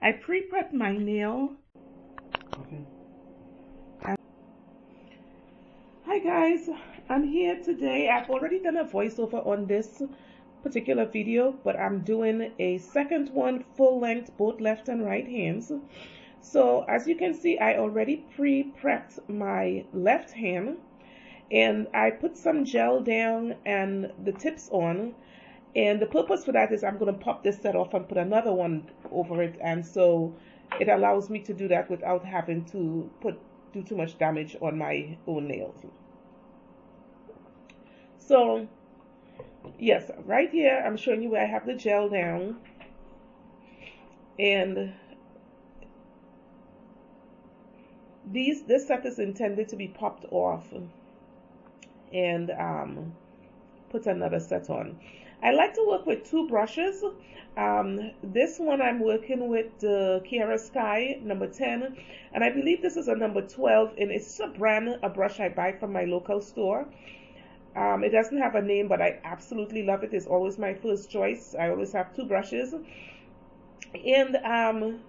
I pre-prep my nail. Okay. Hi guys, I'm here today. I've already done a voiceover on this particular video, but I'm doing a second one full length, both left and right hands. So as you can see, I already pre-prepped my left hand and I put some gel down and the tips on. And the purpose for that is I'm going to pop this set off and put another one over it, and so it allows me to do that without having to do too much damage on my own nails. So yes, right here I'm showing you where I have the gel down, and this set is intended to be popped off and put another set on. I like to work with two brushes. This one I'm working with the Kiara Sky number 10, and I believe this is a number 12, and it's a brush I buy from my local store. It doesn't have a name, but I absolutely love it. It's always my first choice. I always have two brushes. And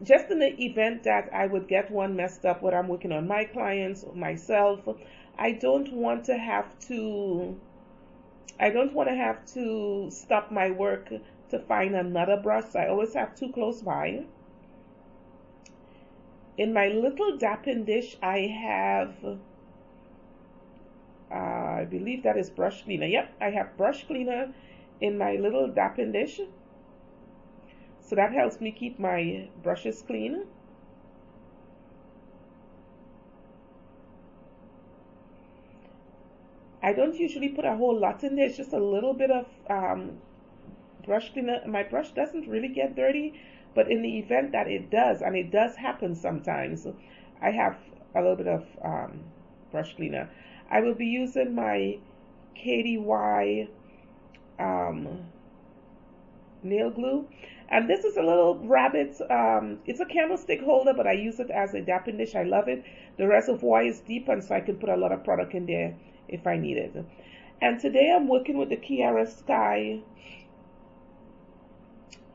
just in the event that I would get one messed up when I'm working on my clients or myself, I don't want to have to stop my work to find another brush. I always have two close by. In my little dapping dish, I have, I believe that is brush cleaner. Yep, I have brush cleaner in my little dapping dish. So that helps me keep my brushes clean. I don't usually put a whole lot in there. It's just a little bit of brush cleaner. My brush doesn't really get dirty, but in the event that it does, and it does happen sometimes, I have a little bit of brush cleaner. I will be using my KDY nail glue, and this is a little rabbit. It's a candlestick holder, but I use it as a dapping dish. I love it. The reservoir is deep, and so I can put a lot of product in there if I need it. And today I'm working with the Kiara Sky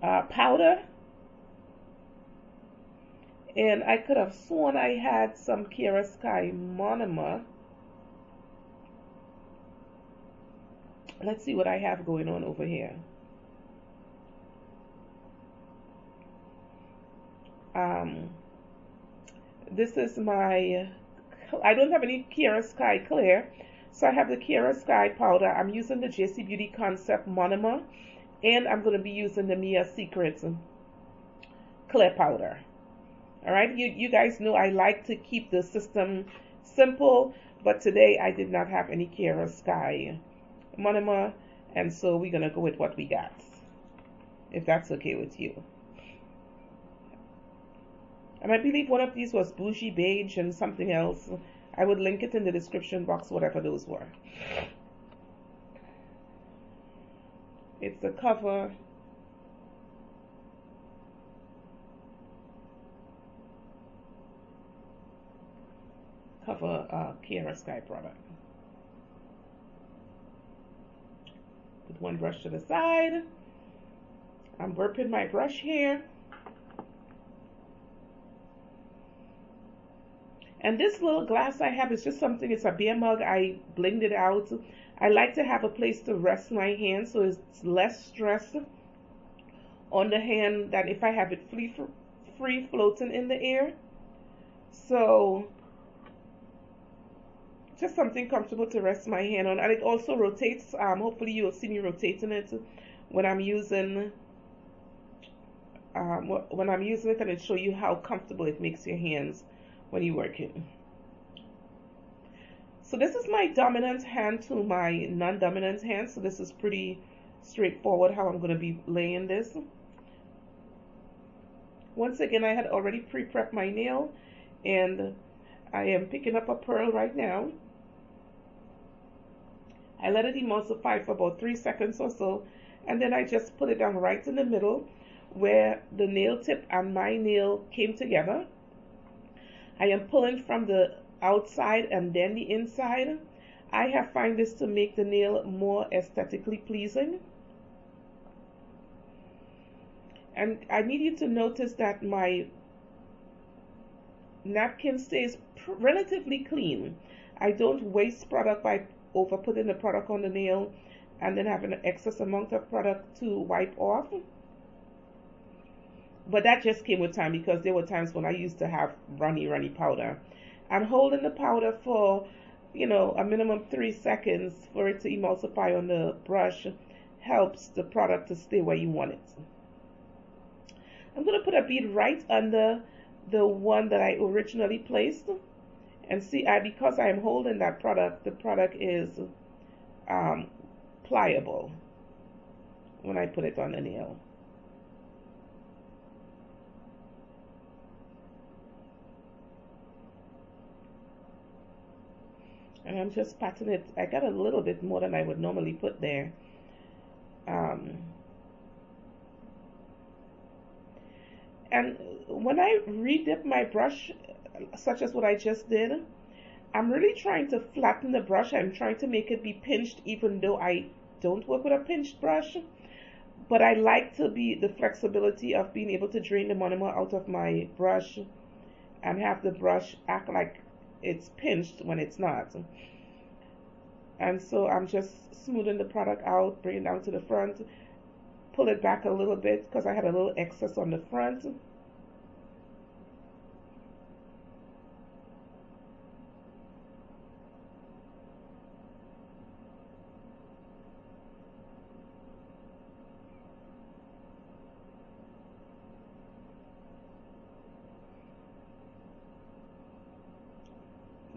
powder, and I could have sworn I had some Kiara Sky monomer. Let's see what I have going on over here. This is my, I don't have any Kiara Sky clear, so I have the Kiara Sky powder. I'm using the JC Beauty Concept monomer, and I'm going to be using the Mia Secrets clear powder. All right, you guys know I like to keep the system simple, but today I did not have any Kiara Sky monomer, and so we're going to go with what we got, if that's okay with you. And I believe one of these was Bougie Beige and something else. I would link it in the description box, whatever those were. It's the cover. Kiara Sky product. Put one brush to the side. I'm burping my brush here. And this little glass I have is just something, it's a beer mug. I blinged it out. I like to have a place to rest my hand so it's less stress on the hand than if I have it free floating in the air. So just something comfortable to rest my hand on. And it also rotates. Hopefully you'll see me rotating it when I'm using it, and it'll show you how comfortable it makes your hands when you're working. So this is my dominant hand to my non-dominant hand. So this is pretty straightforward how I'm going to be laying this. Once again, I had already pre-prepped my nail, and I am picking up a pearl right now. I let it emulsify for about 3 seconds or so, and then I just put it down right in the middle where the nail tip and my nail came together. I am pulling from the outside and then the inside. I have found this to make the nail more aesthetically pleasing. And I need you to notice that my napkin stays relatively clean. I don't waste product by over putting the product on the nail and then having an excess amount of product to wipe off. But that just came with time, because there were times when I used to have runny powder. And holding the powder for, a minimum 3 seconds for it to emulsify on the brush helps the product to stay where you want it. I'm going to put a bead right under the one that I originally placed, and see, because I am holding that product, the product is pliable when I put it on the nail. And I'm just patting it. I got a little bit more than I would normally put there. And when I redip my brush, such as what I just did, I'm really trying to flatten the brush. I'm trying to make it be pinched, even though I don't work with a pinched brush. But I like to be the flexibility of being able to drain the monomer out of my brush and have the brush act like it's pinched when it's not. And so I'm just smoothing the product out, bring it down to the front, pull it back a little bit because I had a little excess on the front.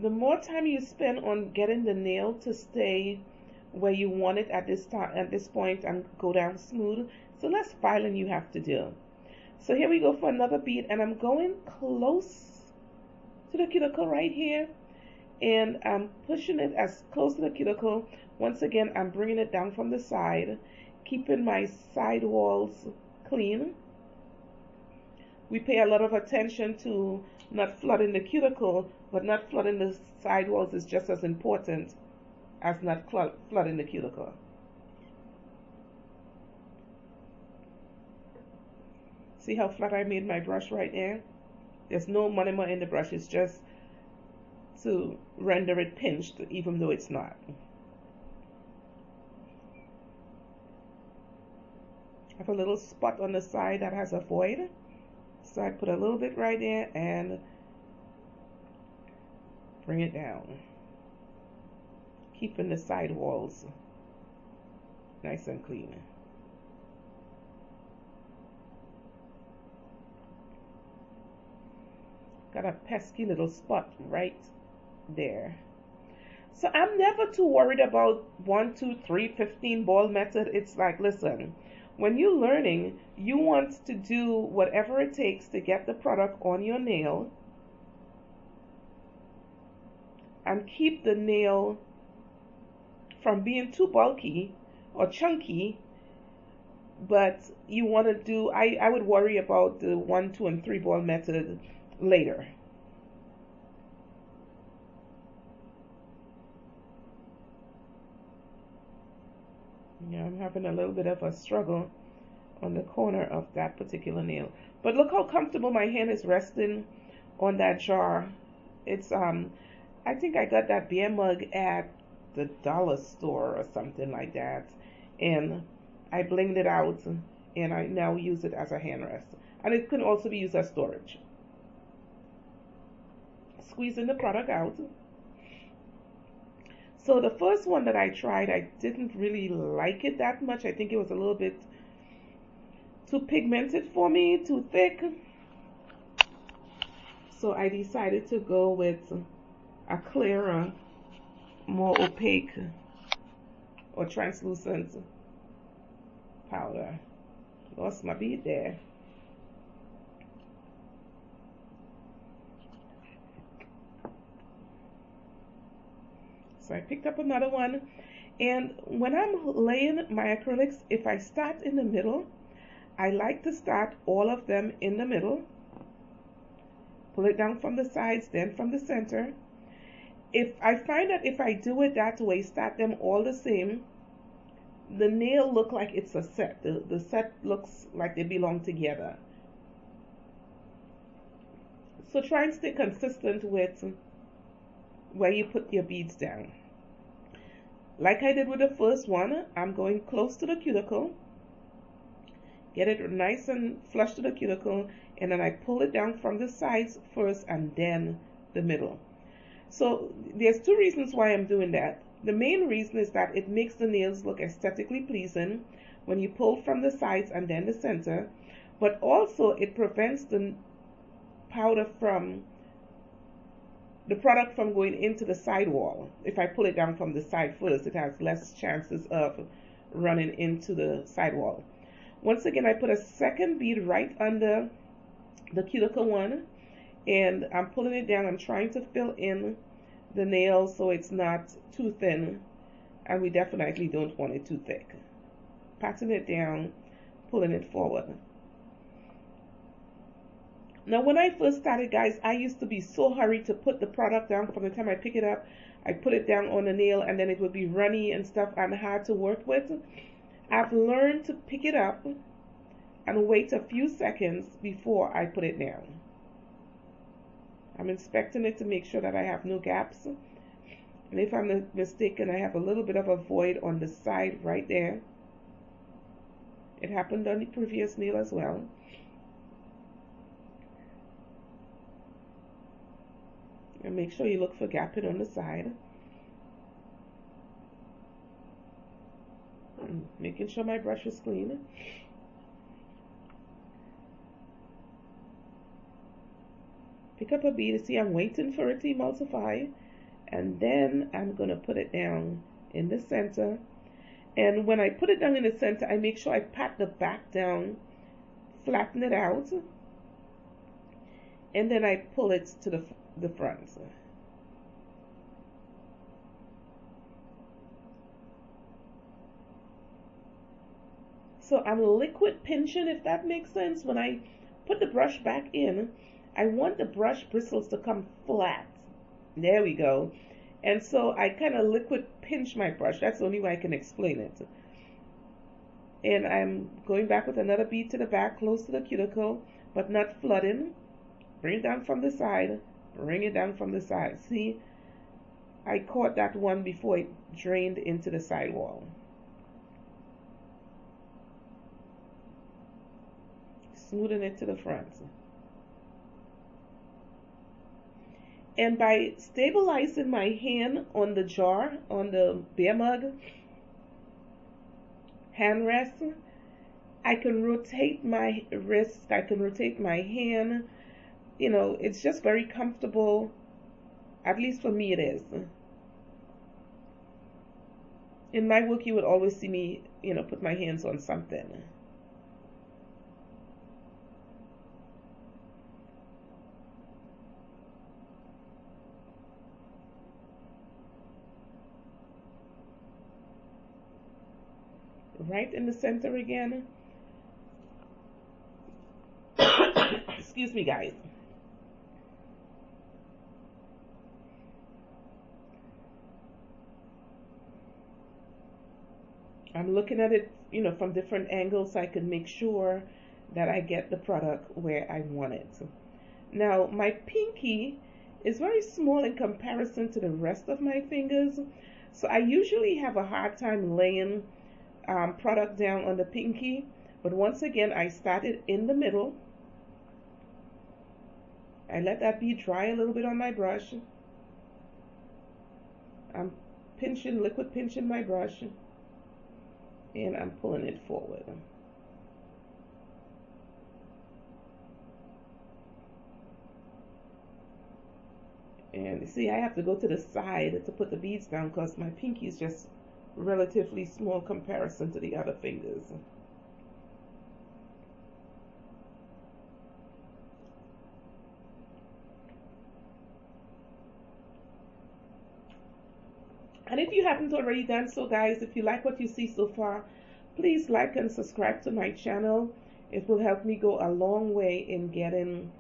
The more time you spend on getting the nail to stay where you want it at this point and go down smooth, so less filing you have to do. So here we go for another bead, and I'm going close to the cuticle right here, and I'm pushing it as close to the cuticle. Once again, I'm bringing it down from the side, keeping my side walls clean. We pay a lot of attention to not flooding the cuticle, but not flooding the side walls is just as important as not flooding the cuticle. See how flat I made my brush right there? There's no monomer in the brush. It's just to render it pinched, even though it's not. I have a little spot on the side that has a void. So I put a little bit right there and bring it down, keeping the side walls nice and clean. Got a pesky little spot right there. So I'm never too worried about 1, 2, 3, 15 ball method. It's like, listen, when you're learning, you want to do whatever it takes to get the product on your nail and keep the nail from being too bulky or chunky. But you want to do, I would worry about the 1, 2, and 3 ball method later. Yeah, I'm having a little bit of a struggle on the corner of that particular nail. But look how comfortable my hand is resting on that jar. It's I think I got that beer mug at the dollar store or something like that, and I blinged it out, and I now use it as a hand rest, and it can also be used as storage. Squeezing the product out. So the first one that I tried, I didn't really like it that much. I think it was a little bit too pigmented for me, too thick. So I decided to go with a clearer, more opaque or translucent powder. Lost my bead there. So I picked up another one, and when I'm laying my acrylics, if I start in the middle, I like to start all of them in the middle, pull it down from the sides, then from the center. If I find that if I do it that way, start them all the same, the nail look like it's a set. The set looks like they belong together. So try and stay consistent with where you put your beads down. Like I did with the first one, I'm going close to the cuticle, get it nice and flush to the cuticle, and then I pull it down from the sides first and then the middle. So there's two reasons why I'm doing that. The main reason is that it makes the nails look aesthetically pleasing when you pull from the sides and then the center, but also it prevents the powder from the product from going into the side wall. If I pull it down from the side first, it has less chances of running into the side wall. Once again, I put a second bead right under the cuticle one, and I'm pulling it down. I'm trying to fill in the nail so it's not too thin, and we definitely don't want it too thick. Patting it down, pulling it forward. Now, when I first started, guys, I used to be so hurried to put the product down. From the time I pick it up, I put it down on the nail, and then it would be runny and stuff and hard to work with. I've learned to pick it up and wait a few seconds before I put it down. I'm inspecting it to make sure that I have no gaps. And if I'm mistaken, I have a little bit of a void on the side right there. It happened on the previous nail as well. And make sure you look for gapping on the side. And making sure my brush is clean. Pick up a bead. See, I'm waiting for it to emulsify, and then I'm going to put it down in the center. And when I put it down in the center, I make sure I pat the back down, flatten it out, and then I pull it to the front. So I'm liquid pinching, if that makes sense. When I put the brush back in, I want the brush bristles to come flat. There we go. And so I kind of liquid pinch my brush. That's the only way I can explain it. And I'm going back with another bead to the back, close to the cuticle, but not flooding. Bring it down from the side. Bring it down from the side. See, I caught that one before it drained into the side wall. Smoothing it to the front. And by stabilizing my hand on the jar, on the beer mug hand rest, I can rotate my wrist, I can rotate my hand. You know, it's just very comfortable. At least for me it is. In my work, you would always see me, you know, put my hands on something. Right in the center again. Excuse me, guys. I'm looking at it, you know, from different angles so I can make sure that I get the product where I want it. Now, my pinky is very small in comparison to the rest of my fingers, so I usually have a hard time laying product down on the pinky. But once again, I started in the middle. I let that bead dry a little bit on my brush. I'm pinching, liquid pinching my brush, and I'm pulling it forward. And see, I have to go to the side to put the beads down because my pinky is just relatively small comparison to the other fingers. And if you haven't already done so, guys, if you like what you see so far, please like and subscribe to my channel. It will help me go a long way in getting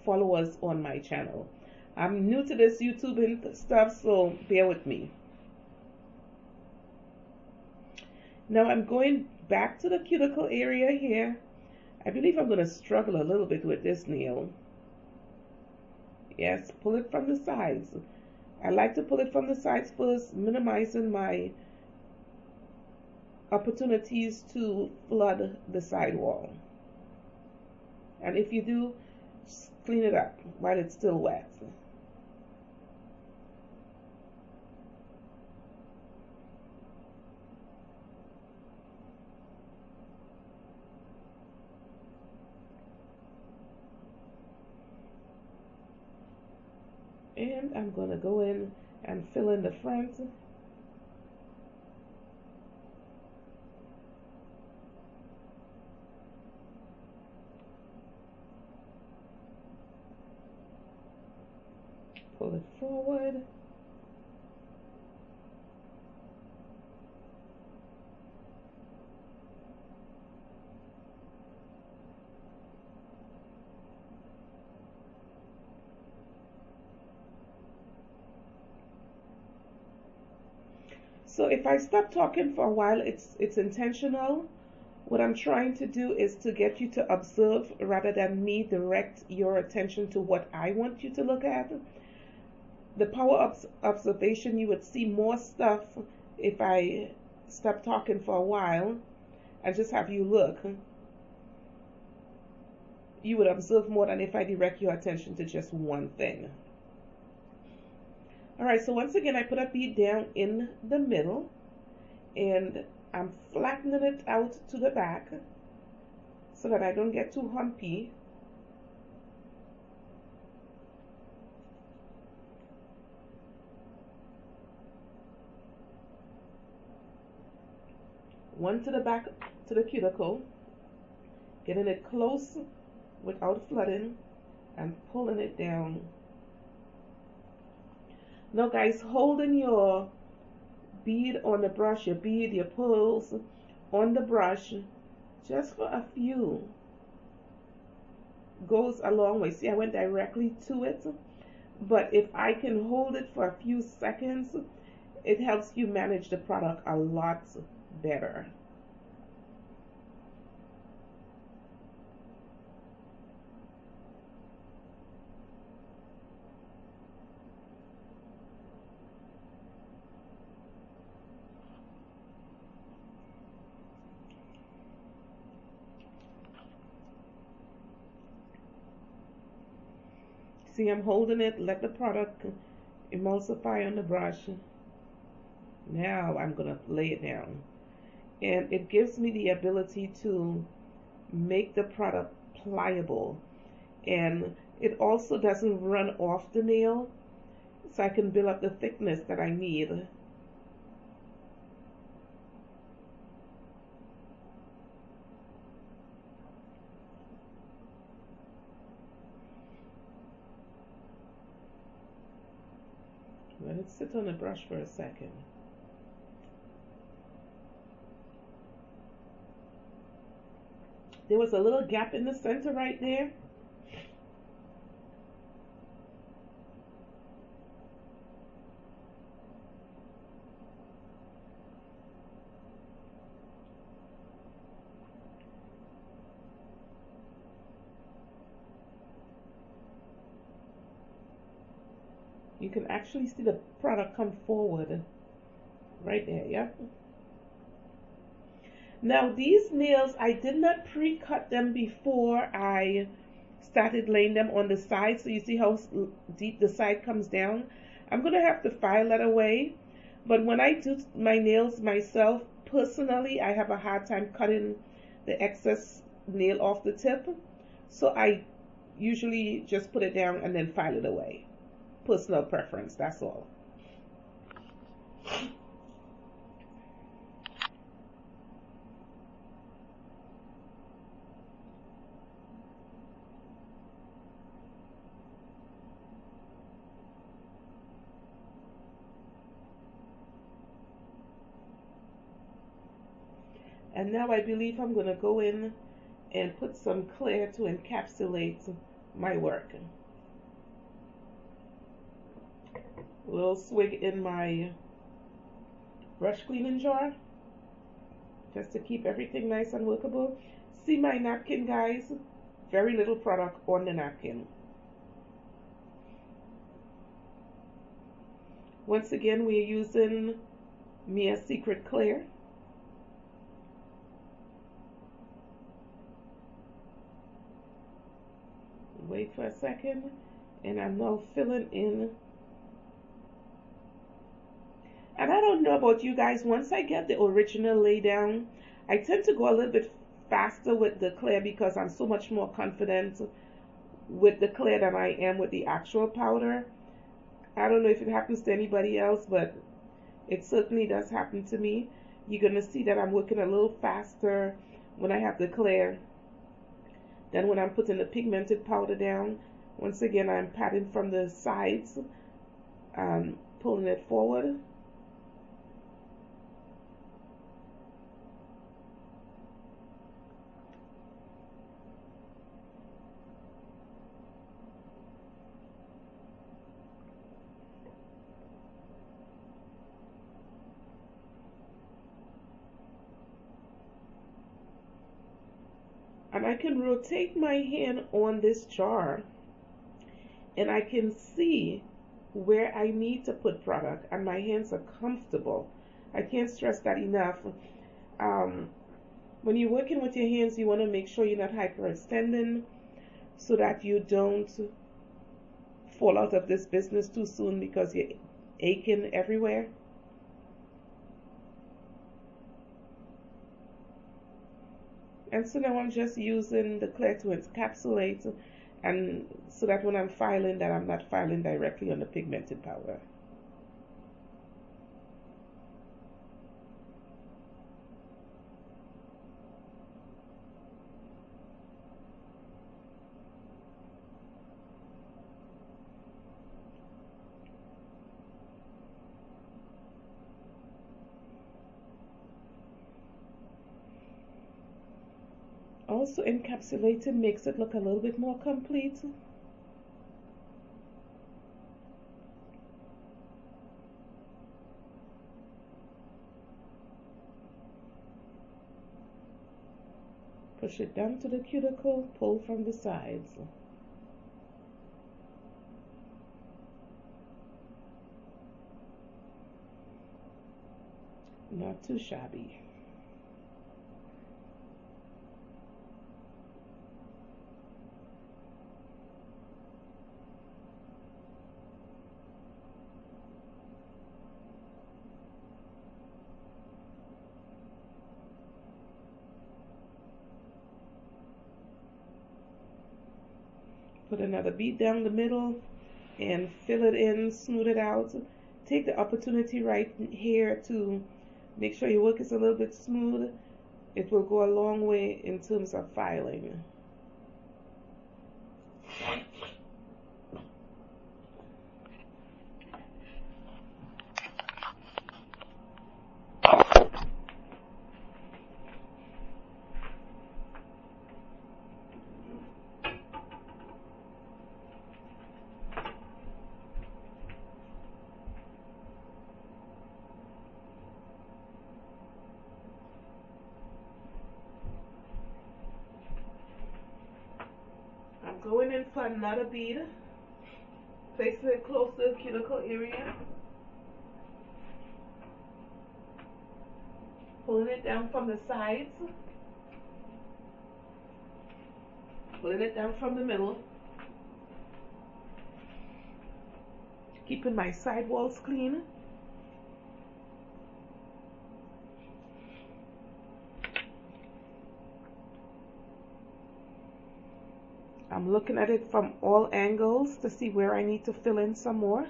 followers on my channel. I'm new to this YouTube and stuff, so bear with me. Now I'm going back to the cuticle area here. I believe I'm going to struggle a little bit with this nail. Yes, pull it from the sides. I like to pull it from the sides first, minimizing my opportunities to flood the sidewall. And if you do, just clean it up while it's still wet. And I'm going to go in and fill in the front. Pull it forward. So if I stop talking for a while, it's intentional. What I'm trying to do is to get you to observe rather than me direct your attention to what I want you to look at. The power of observation, you would see more stuff if I stop talking for a while and just have you look. You would observe more than if I direct your attention to just one thing. Alright, so once again, I put a bead down in the middle and I'm flattening it out to the back so that I don't get too humpy. One to the back to the cuticle, getting it close without flooding and pulling it down. Now guys, holding your bead on the brush, your pearls on the brush just for a few goes a long way. See, I went directly to it, but if I can hold it for a few seconds, it helps you manage the product a lot better. See, I'm holding it, let the product emulsify on the brush. Now I'm going to lay it down. And it gives me the ability to make the product pliable. And it also doesn't run off the nail, so I can build up the thickness that I need. Let it sit on the brush for a second. There was a little gap in the center right there. You can actually see the product come forward right there. Yep. Now these nails, I did not pre-cut them before I started laying them on the side. So you see how deep the side comes down. I'm going to have to file that away. But when I do my nails myself, personally, I have a hard time cutting the excess nail off the tip. So I usually just put it down and then file it away. Personal preference, that's all. And now I believe I'm going to go in and put some clear to encapsulate my work. A little swig in my brush cleaning jar. just to keep everything nice and workable. See my napkin, guys? Very little product on the napkin. Once again, we're using Mia's Secret Clear. Wait for a second, and I'm now filling in. And I don't know about you guys, once I get the original lay down, I tend to go a little bit faster with the clear because I'm so much more confident with the clear than I am with the actual powder. I don't know if it happens to anybody else, but it certainly does happen to me. You're going to see that I'm working a little faster when I have the clear than when I'm putting the pigmented powder down. Once again, I'm patting from the sides, pulling it forward. And I can rotate my hand on this jar and I can see where I need to put product, and my hands are comfortable. I can't stress that enough. When you're working with your hands, you want to make sure you're not hyperextending so that you don't fall out of this business too soon because you're aching everywhere. And so now I'm just using the clear to encapsulate, and so that when I'm filing, that I'm not filing directly on the pigmented powder. Also, encapsulating makes it look a little bit more complete. Push it down to the cuticle, pull from the sides. Not too shabby. Put another bead down the middle and fill it in, smooth it out. Take the opportunity right here to make sure your work is a little bit smooth. It will go a long way in terms of filing. I'm going in for another bead, placing it close to the cuticle area, pulling it down from the sides, pulling it down from the middle, keeping my side walls clean. I'm looking at it from all angles to see where I need to fill in some more.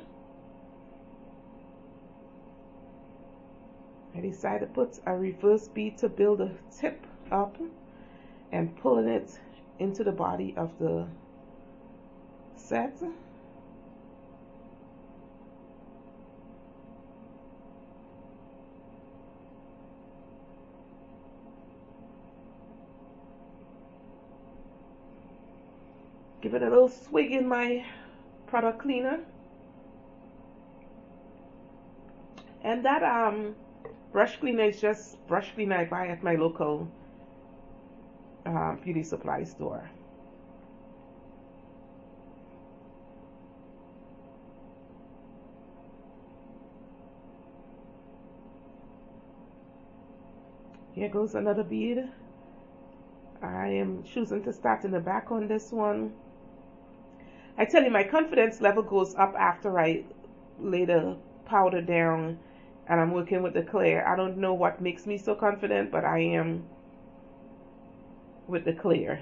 I decided to put a reverse bead to build a tip up and pulling it into the body of the set. Give it a little swig in my product cleaner. And that Brush cleaner is just brush cleaner I buy at my local beauty supply store. Here goes another bead. I am choosing to start in the back on this one. I tell you, my confidence level goes up after I lay the powder down and I'm working with the clear. I don't know what makes me so confident, but I am with the clear.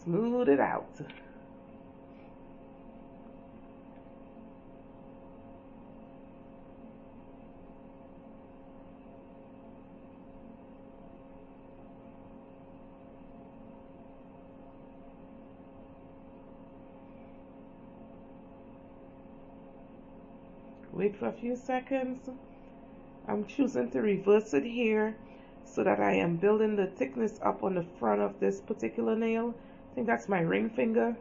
Smooth it out. Wait for a few seconds. I'm choosing to reverse it here so that I am building the thickness up on the front of this particular nail. I think that's my ring finger.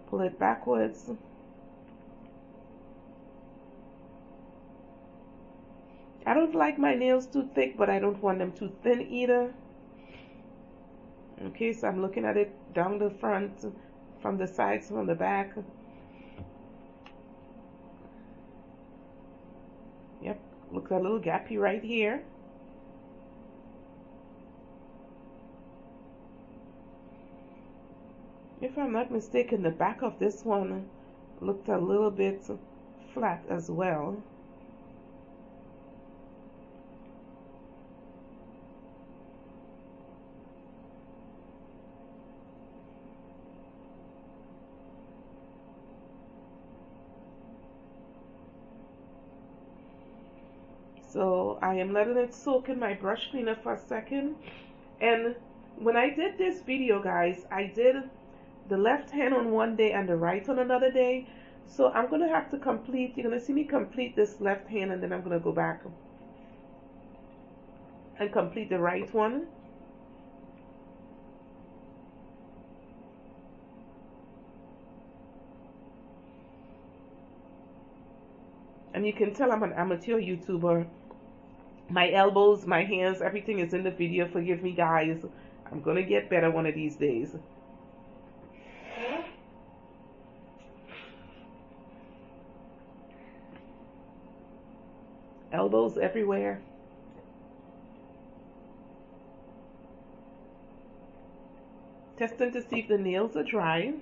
Pull it backwards. I don't like my nails too thick, but I don't want them too thin either. Okay, so I'm looking at it down the front, from the sides, from the back. Yep, looks a little gappy right here. If I'm not mistaken, the back of this one looked a little bit flat as well. So I am letting it soak in my brush cleaner for a second. And when I did this video, guys, I did the left hand on one day and the right on another day. So I'm going to have to complete, you're going to see me complete this left hand, and then I'm going to go back and complete the right one. And you can tell I'm an amateur YouTuber. My elbows, my hands, everything is in the video. Forgive me, guys. I'm going to get better one of these days. Elbows everywhere. Testing to see if the nails are dry.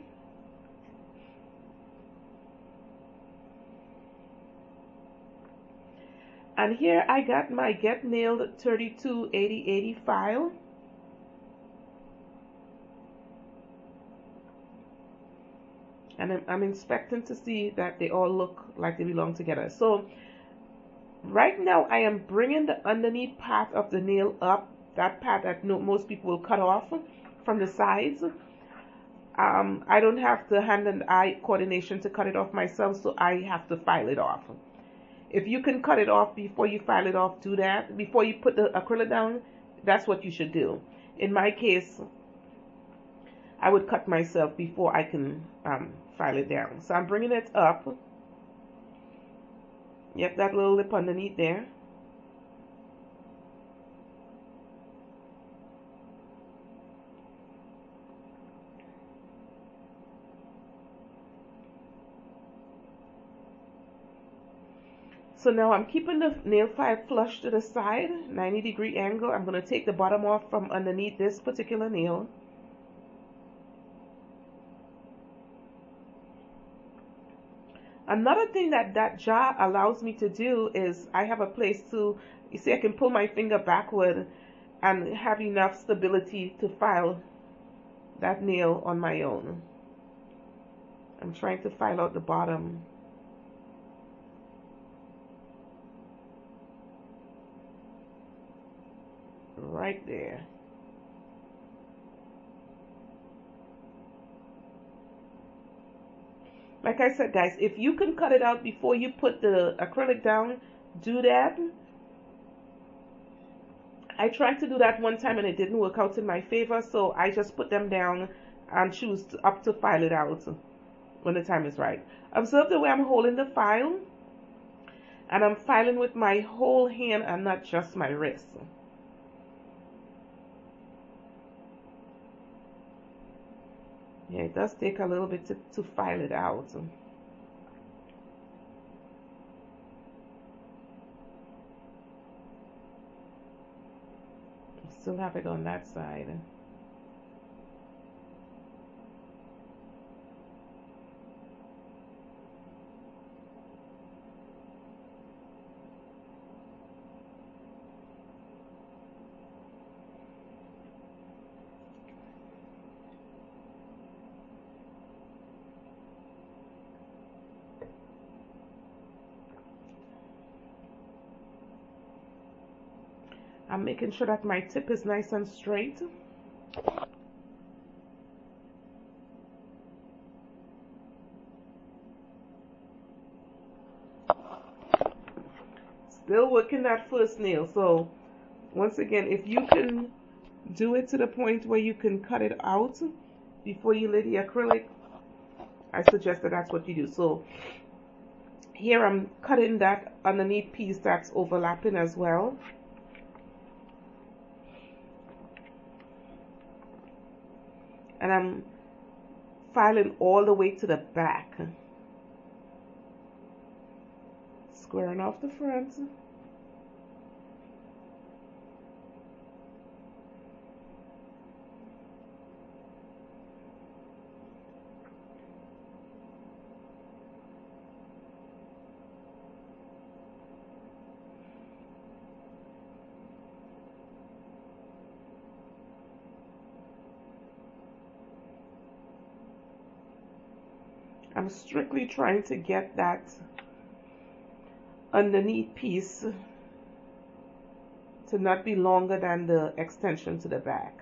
And here I got my Get Nailed 328080 file. And I'm inspecting to see that they all look like they belong together. So right now I am bringing the underneath part of the nail up, that part that most people will cut off from the sides. I don't have the hand and eye coordination to cut it off myself, so I have to file it off. If you can cut it off before you file it off, do that. Before you put the acrylic down, that's what you should do. In my case, I would cut myself before I can file it down. So I'm bringing it up. Yep, that little lip underneath there. So now I'm keeping the nail file flush to the side, 90-degree angle. I'm going to take the bottom off from underneath this particular nail. Another thing that jar allows me to do is I have a place to, you see, I can pull my finger backward and have enough stability to file that nail on my own. I'm trying to file out the bottom. right there. Like I said, guys, if you can cut it out before you put the acrylic down, do that. I tried to do that one time and it didn't work out in my favor, so I just put them down and choose up to file it out when the time is right. Observe the way I'm holding the file, and I'm filing with my whole hand and not just my wrist. Yeah, it does take a little bit to file it out. Still have it on that side. I'm making sure that my tip is nice and straight. Still working that first nail. So once again, if you can do it to the point where you can cut it out before you lay the acrylic, I suggest that that's what you do. So here I'm cutting that underneath piece that's overlapping as well. And I'm filing all the way to the back. Squaring off the front. I'm strictly trying to get that underneath piece to not be longer than the extension to the back.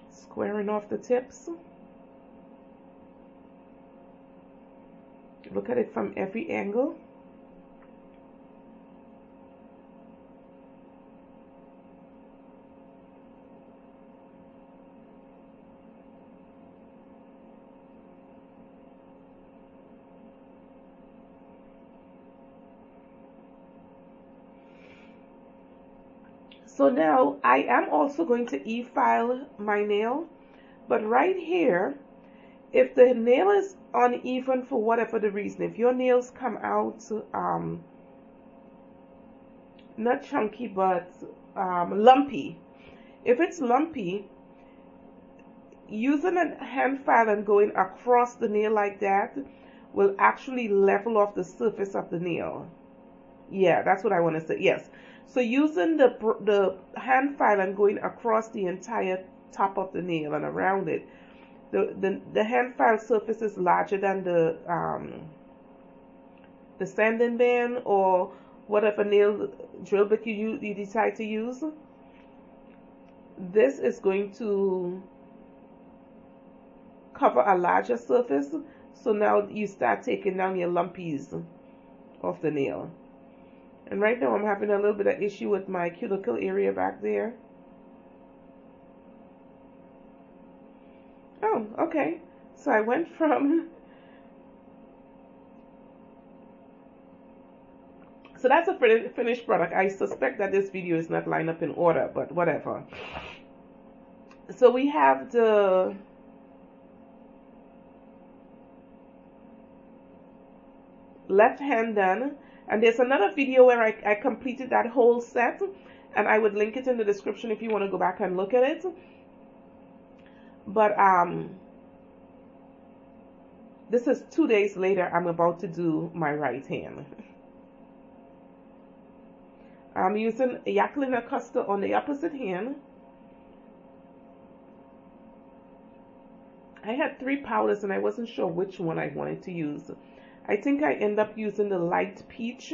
Squaring off the tips. Look at it from every angle. So now I am also going to e-file my nail, but right here, if the nail is uneven for whatever the reason, if your nails come out not chunky but lumpy, if it's lumpy, using a hand file and going across the nail like that will actually level off the surface of the nail. Yeah, that's what I want to say. Yes. So using the hand file and going across the entire top of the nail and around it, the hand file surface is larger than the sanding band or whatever nail drill bit you decide to use. This is going to cover a larger surface. So now you start taking down your lumpies off the nail. And right now I'm having a little bit of issue with my cuticle area back there. Oh, okay. So I went from So that's a finished product. I suspect that this video is not lined up in order, but whatever. So we have the left hand done, and there's another video where I completed that whole set, and I would link it in the description if you want to go back and look at it. But this is 2 days later. I'm about to do my right hand. I'm using Acrylic Custard on the opposite hand. I had 3 powders and I wasn't sure which one I wanted to use. I think I end up using the light peach.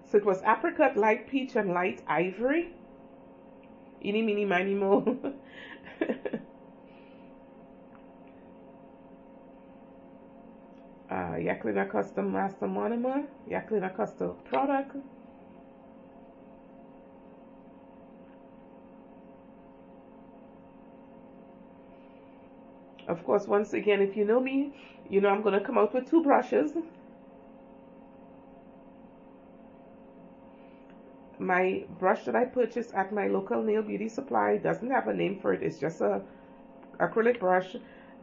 So it was apricot, light peach, and light ivory. Eeny, meeny, miny, mo. Acrylic Custom Master Monomer, Acrylic Custom product. Of course, once again, if you know me, you know I'm going to come out with 2 brushes. My brush that I purchased at my local nail beauty supply doesn't have a name for it. It's just a acrylic brush.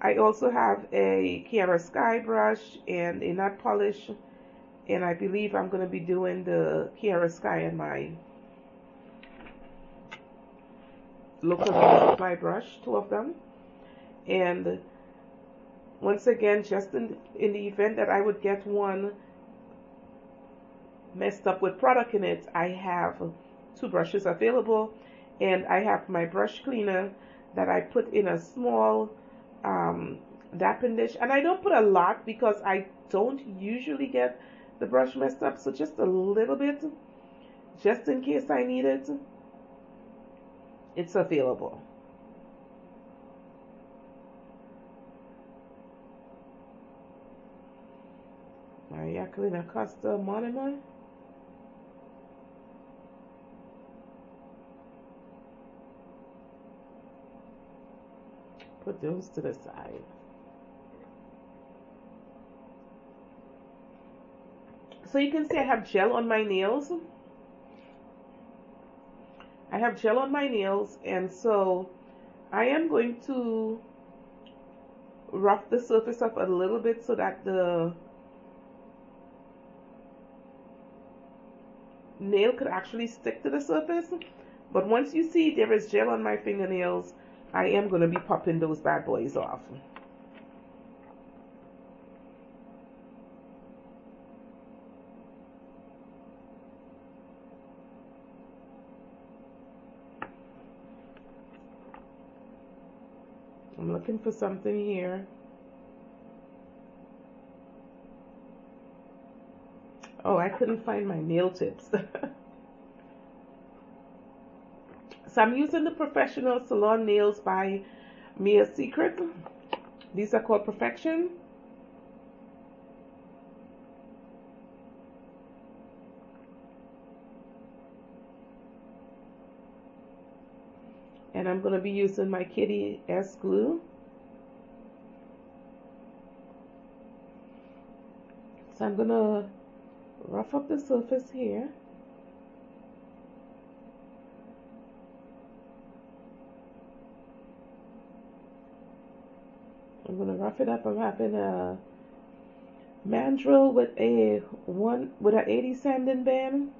I also have a Kiara Sky brush and a nut polish, and I believe I'm going to be doing the Kiara Sky and my local beauty supply brush, 2 of them. And once again, just in the event that I would get one messed up with product in it, I have 2 brushes available, and I have my brush cleaner that I put in a small dapping dish, and I don't put a lot because I don't usually get the brush messed up, so just a little bit, just in case I need it. It's available. My Acrylic Custom Monomer. Put those to the side. So you can see I have gel on my nails. I have gel on my nails, and so I am going to rough the surface up a little bit so that the nail could actually stick to the surface. But once you see there is gel on my fingernails, I am going to be popping those bad boys off. I'm looking for something here. Oh, I couldn't find my nail tips. So I'm using the Professional Salon Nails by Mia Secret. These are called Perfection. And I'm going to be using my Kitty S glue. So I'm going to rough up the surface here. I'm going to rough it up. I'm having a mandrel with a 80 sanding band.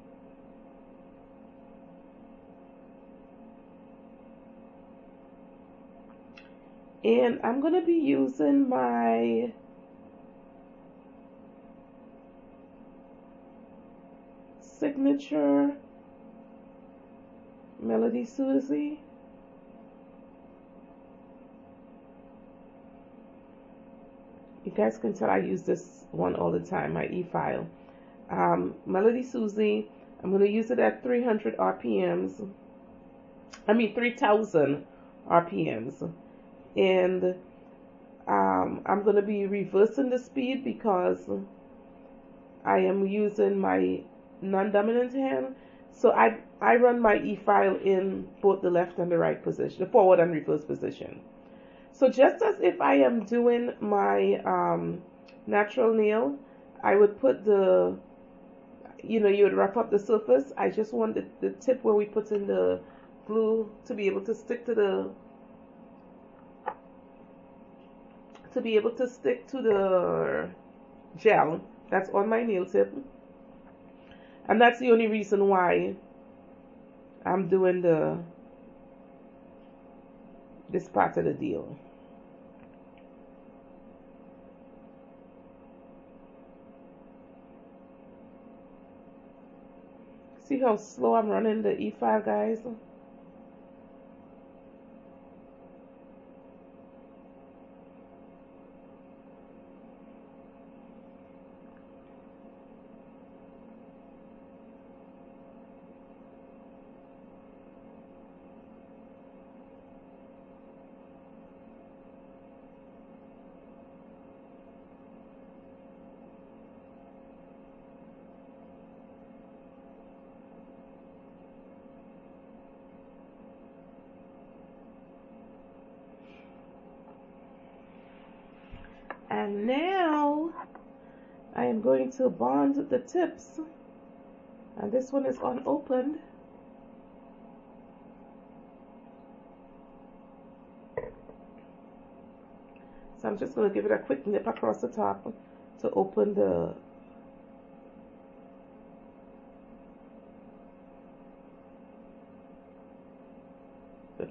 And I'm going to be using my signature Melody Susie. You guys can tell I use this one all the time, my e-file. Melody Susie. I'm going to use it at 300 RPMs. I mean 3,000 RPMs. And I'm going to be reversing the speed because I am using my non-dominant hand. So I run my e-file in both the left and the right position, the forward and reverse position. So just as if I am doing my natural nail, I would put the, you would wrap up the surface. I just want the tip where we put in the glue to be able to stick to the gel that's on my nail tip. And that's the only reason why I'm doing this part of the deal. See how slow I'm running the e-file, guys? And now I am going to bond the tips, and this one is unopened. So I'm just going to give it a quick nip across the top to open the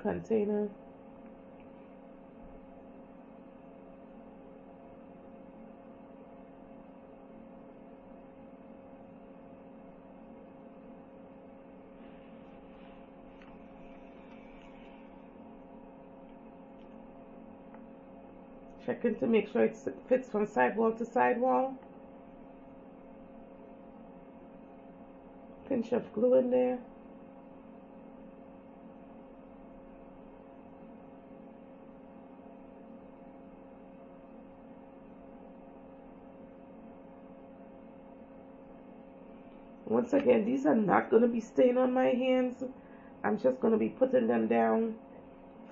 container. Checking to make sure it fits from sidewall to sidewall. Pinch of glue in there. Once again, these are not going to be staying on my hands. I'm just going to be putting them down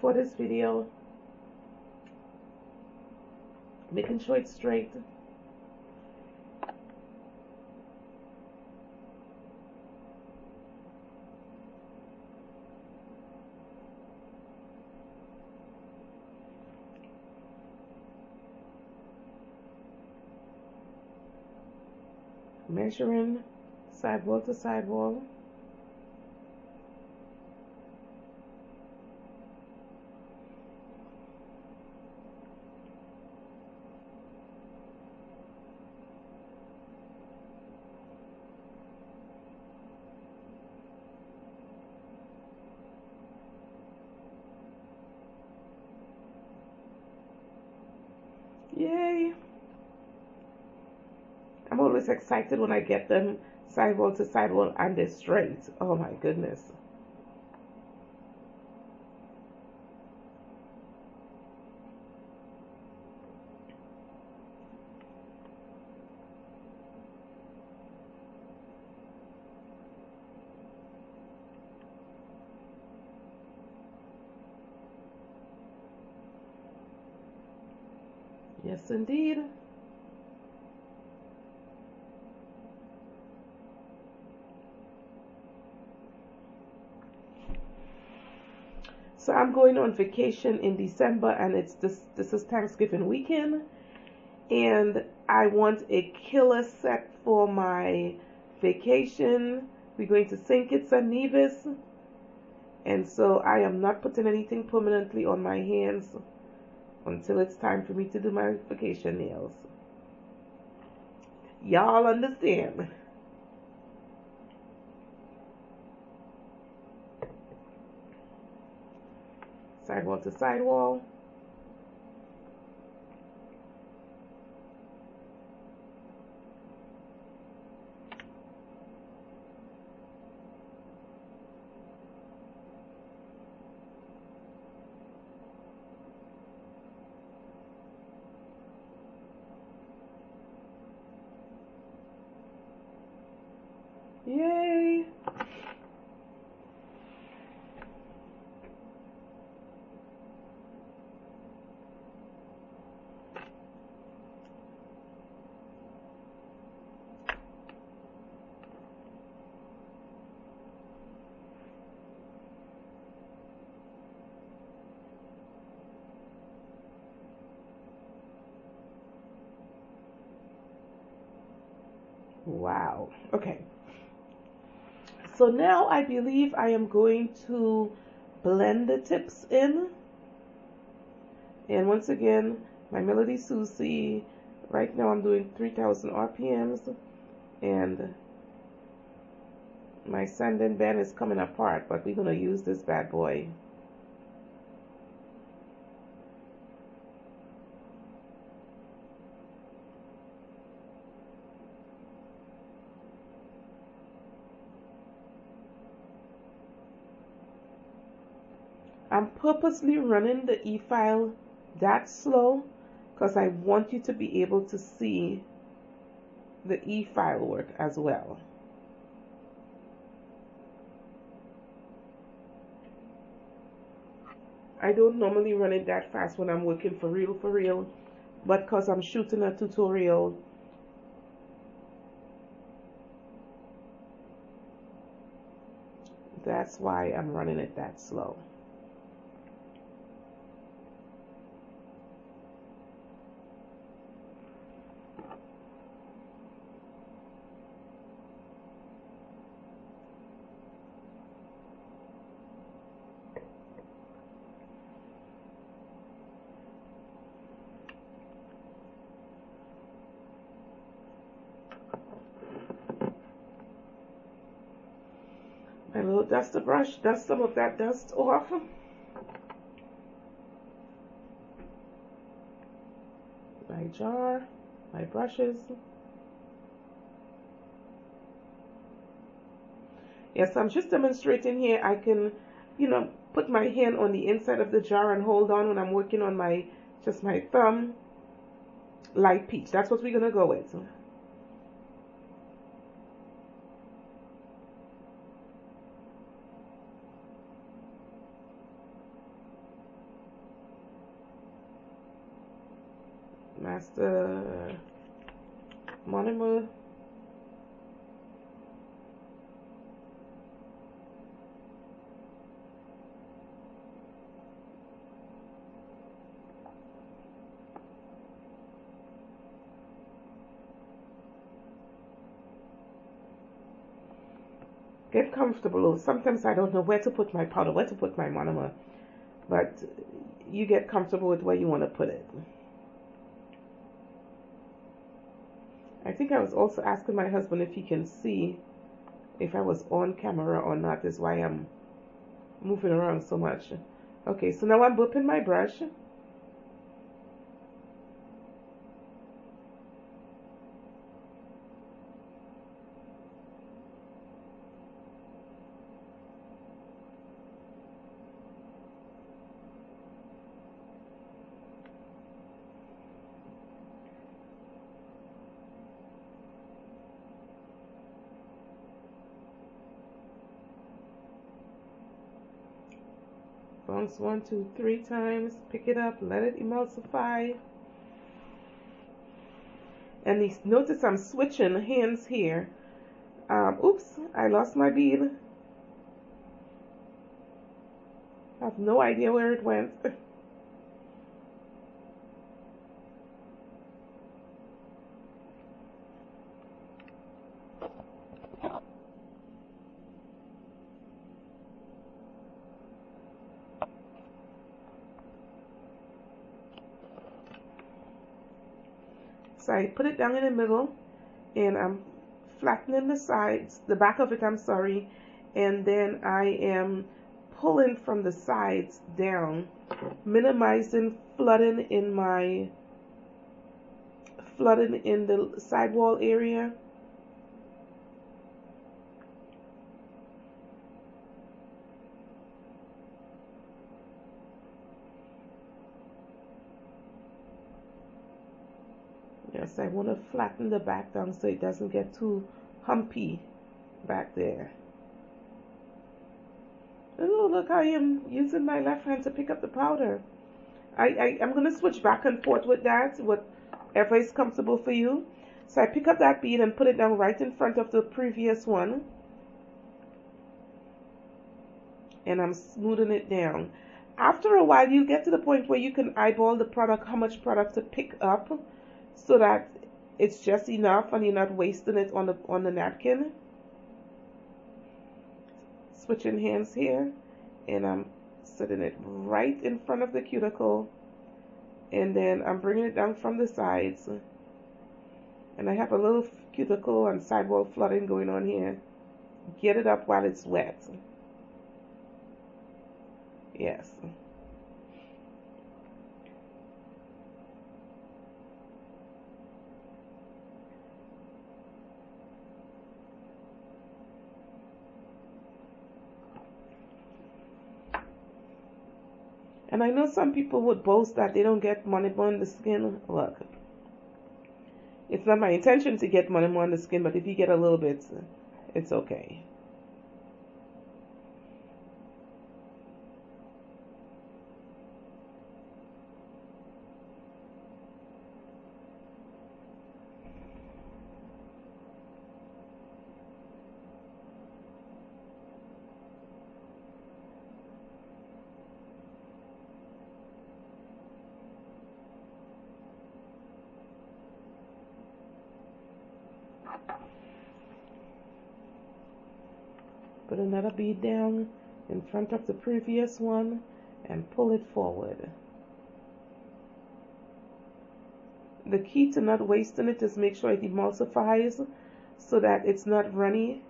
for this video, making sure it's straight. Measuring sidewall to sidewall. Yay! I'm always excited when I get them sidewall to sidewall and they're straight. Oh my goodness. Yes, indeed. So I'm going on vacation in December, and this is Thanksgiving weekend, and I want a killer set for my vacation. We're going to St. Kitts and Nevis, and so I am not putting anything permanently on my hands until it's time for me to do my vacation nails. Y'all understand? Sidewall to sidewall. Yay! Wow. Okay. So now I believe I am going to blend the tips in. And once again, my Melody Susie, right now I'm doing 3000 RPMs, and my sanding band is coming apart, but we're going to use this bad boy. I'm purposely running the e-file that slow because I want you to be able to see the e-file work as well. I don't normally run it that fast when I'm working for real, but because I'm shooting a tutorial, that's why I'm running it that slow. My little duster brush, dust some of that dust off. My jar, my brushes. Yes, I'm just demonstrating here. I can, put my hand on the inside of the jar and hold on when I'm working on just my thumb. Light peach, that's what we're gonna go with. Master monomer. Get comfortable. Sometimes I don't know where to put my powder, where to put my monomer, but you get comfortable with where you want to put it. I think I was also asking my husband if he can see if I was on camera or not, is why I'm moving around so much. Okay, so now I'm whipping my brush. Bounce 1, 2, 3 times, pick it up, let it emulsify. And notice I'm switching hands here. Oops, I lost my bead. I have no idea where it went. So I put it down in the middle, and I'm flattening the sides, the back of it, I'm sorry, and then I am pulling from the sides down, minimizing flooding in the sidewall area. Yes, I want to flatten the back down so it doesn't get too humpy back there. Oh, look, I am using my left hand to pick up the powder. I'm going to switch back and forth with that, whatever is comfortable for you. So I pick up that bead and put it down right in front of the previous one. And I'm smoothing it down. After a while, you get to the point where you can eyeball the product, how much product to pick up, so that it's just enough and you're not wasting it on the napkin. Switching hands here, and I'm setting it right in front of the cuticle, and then I'm bringing it down from the sides, and I have a little cuticle and sidewall flooding going on here. Get it up while it's wet. Yes. And I know some people would boast that they don't get money on the skin. Look, it's not my intention to get money on the skin, but if you get a little bit, it's okay. Put another bead down in front of the previous one and pull it forward. The key to not wasting it is make sure it emulsifies so that it's not runny.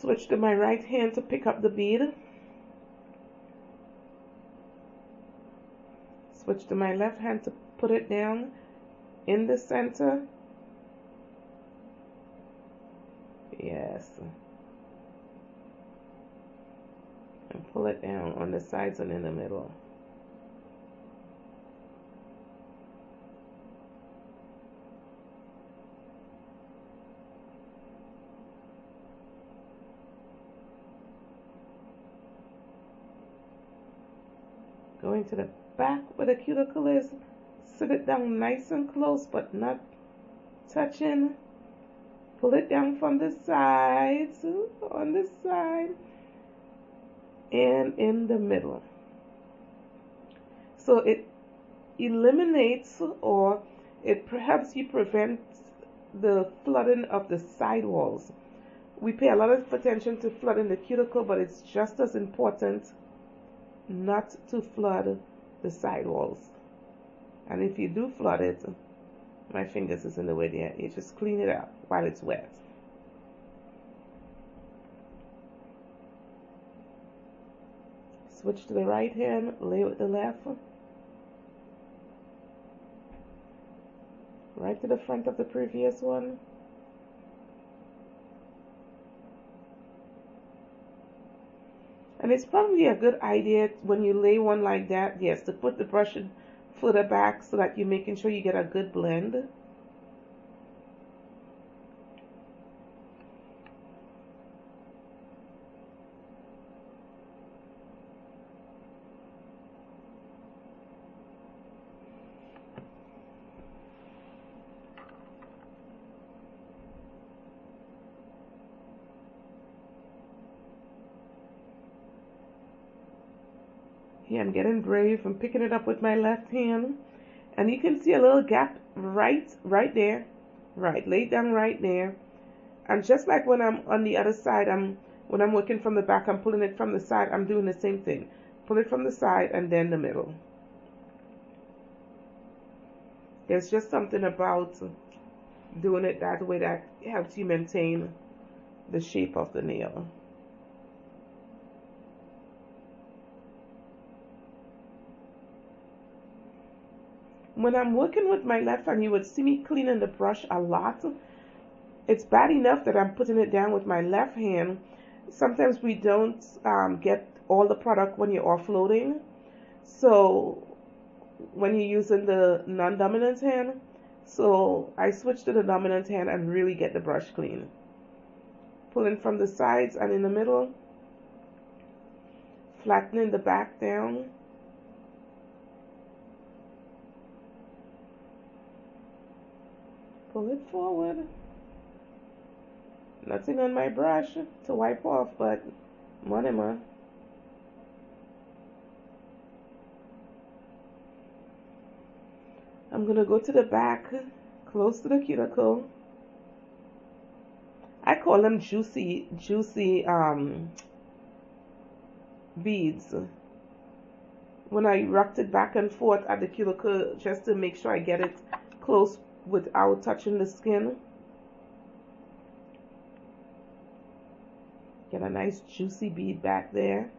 Switch to my right hand to pick up the bead. Switch to my left hand to put it down in the center. Yes. And pull it down on the sides and in the middle. Going to the back where the cuticle is, sit it down nice and close but not touching. Pull it down from the sides, on the side, and in the middle. So it eliminates, or it helps you prevent the flooding of the side walls. We pay a lot of attention to flooding the cuticle, but it's just as important not to flood the side walls. And if you do flood it, my fingers is in the way there, you just clean it up while it's wet. Switch to the right hand, lay with the left. Right to the front of the previous one. And it's probably a good idea when you lay one like that, yes, to put the brush further back so that you're making sure you get a good blend. Here I'm getting brave. I'm picking it up with my left hand. And you can see a little gap right there. Right, lay it down right there. And just like when I'm on the other side, when I'm working from the back, I'm pulling it from the side. I'm doing the same thing. Pull it from the side and then the middle. There's just something about doing it that way that helps you maintain the shape of the nail. When I'm working with my left hand, you would see me cleaning the brush a lot. It's bad enough that I'm putting it down with my left hand. Sometimes we don't get all the product when you're offloading. So when you're using the non-dominant hand, so I switch to the dominant hand and really get the brush clean. pulling from the sides and in the middle, flattening the back down. Pull it forward. Nothing on my brush to wipe off, but money ma. I'm gonna go to the back, close to the cuticle. I call them juicy beads. When I rocked it back and forth at the cuticle just to make sure I get it close without touching the skin. Get a nice juicy bead back there.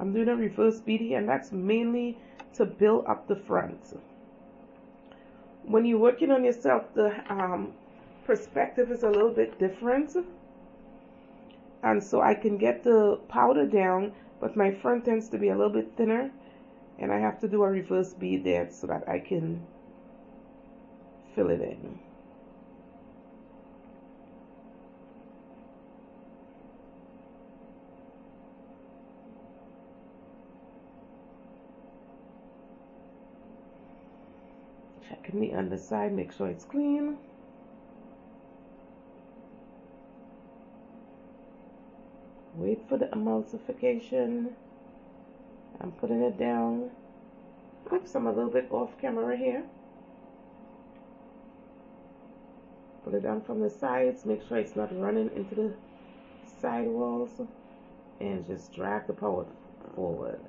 I'm doing a reverse beading, and that's mainly to build up the front. When you're working on yourself, the perspective is a little bit different, and so I can get the powder down, but my front tends to be a little bit thinner, and I have to do a reverse bead there so that I can fill it in. Checking the underside, make sure it's clean. Wait for the emulsification. I'm putting it down. Oops, I'm a little bit off camera here. Put it down from the sides, make sure it's not running into the side walls, and just drag the powder forward.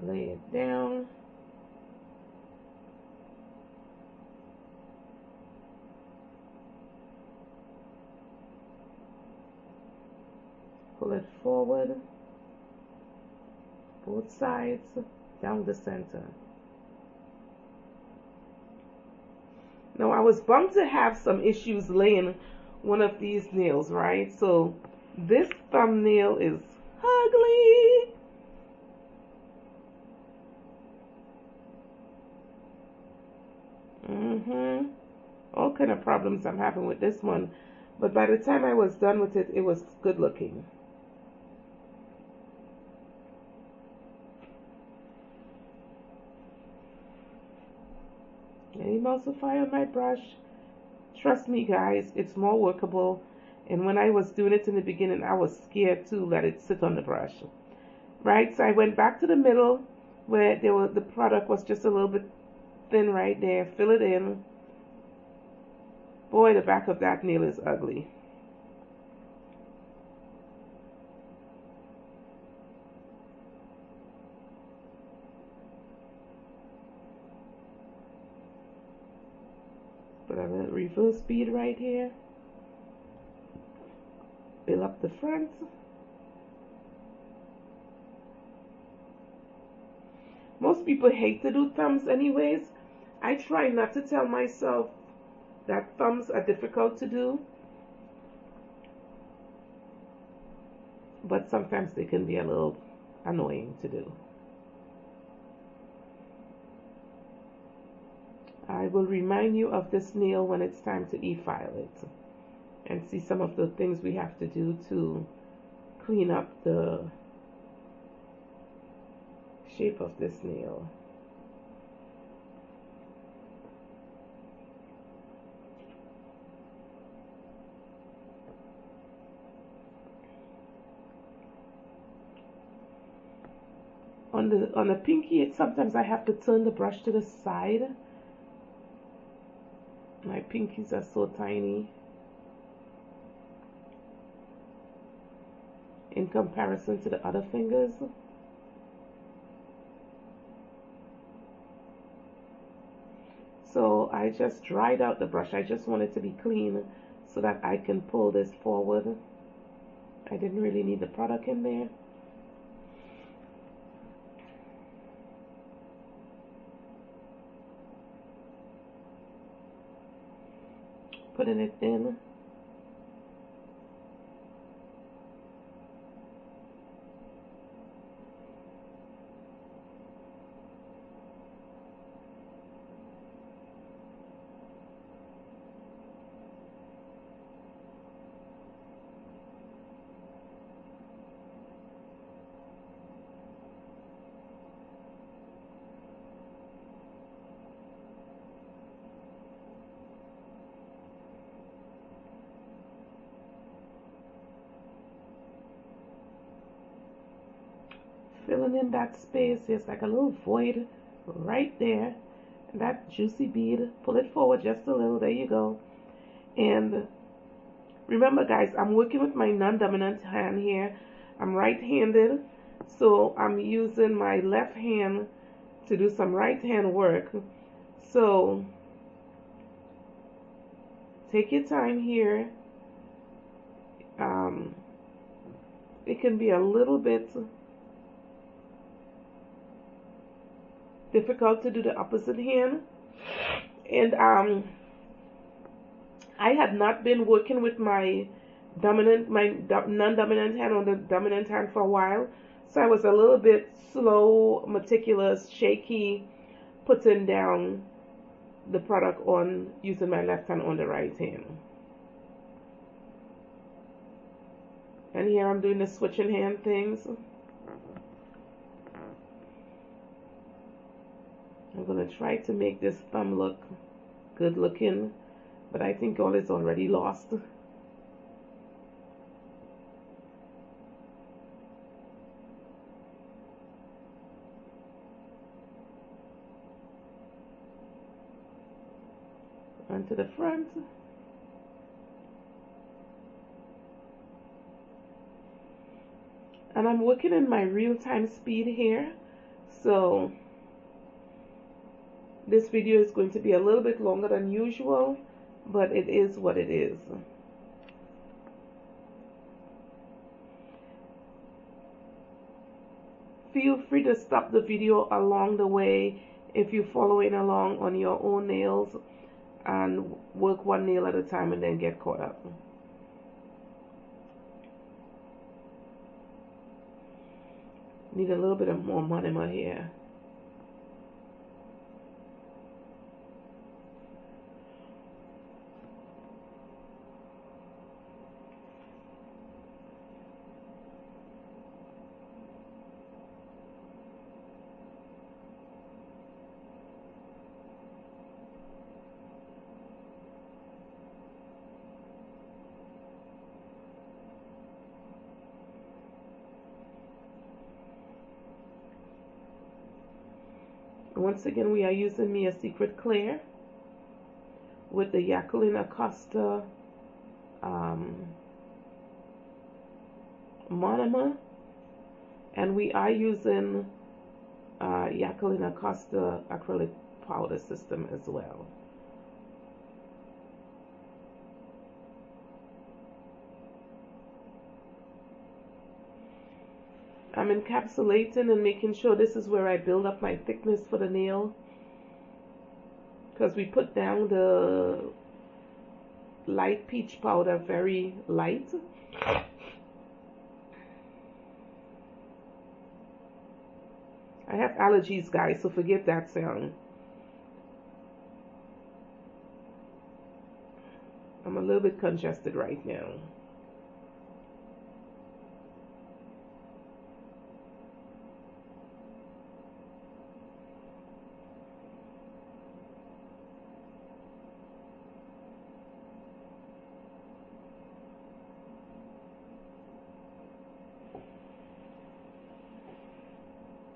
Lay it down. Pull it forward, both sides, down the center. Now I was bummed to have some issues laying one of these nails, right? So this thumbnail is ugly. All kind of problems I'm having with this one, but by the time I was done with it, it was good looking. An emulsifier on my brush. Trust me guys, it's more workable, and when I was doing it in the beginning, I was scared to let it sit on the brush. Right, so I went back to the middle where the product was just a little bit thin right there. Fill it in. Boy, the back of that nail is ugly. Put a little reverse bead right here. Fill up the front. Most people hate to do thumbs anyways. I try not to tell myself that thumbs are difficult to do, but sometimes they can be a little annoying to do. I will remind you of this nail when it's time to e-file it and see some of the things we have to do to clean up the shape of this nail. On the pinky, sometimes I have to turn the brush to the side. My pinkies are so tiny in comparison to the other fingers. So I just dried out the brush. I just want it to be clean so that I can pull this forward. I didn't really need the product in there. Putting it in. Filling in that space. There's like a little void right there. And that juicy bead, pull it forward just a little. There you go. And remember, guys, I'm working with my non-dominant hand here. I'm right-handed, so I'm using my left hand to do some right hand work. So take your time here. It can be a little bit difficult to do the opposite hand, and I had not been working with my non-dominant hand on the dominant hand for a while, so I was a little bit slow, meticulous, shaky, putting down the product on using my left hand on the right hand. And here I'm doing the switching hand things. I'm going to try to make this thumb look good looking, but I think all is already lost. Onto the front. And I'm working in my real-time speed here, so this video is going to be a little bit longer than usual, but it is what it is. Feel free to stop the video along the way if you're following along on your own nails, and work one nail at a time and then get caught up. Need a little bit of more monomer here. Once again, we are using Mia Secret Clear with the Acrylic Acosta monomer, and we are using Acrylic Acosta acrylic powder system as well. I'm encapsulating and making sure this is where I build up my thickness for the nail, because we put down the light peach powder very light. I have allergies, guys, so forgive that sound. I'm a little bit congested right now.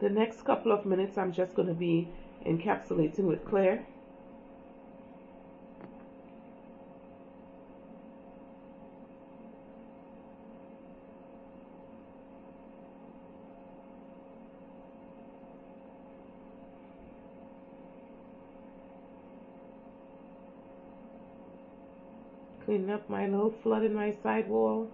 The next couple of minutes I'm just going to be encapsulating with clear. Cleaning up my little flood in my sidewall.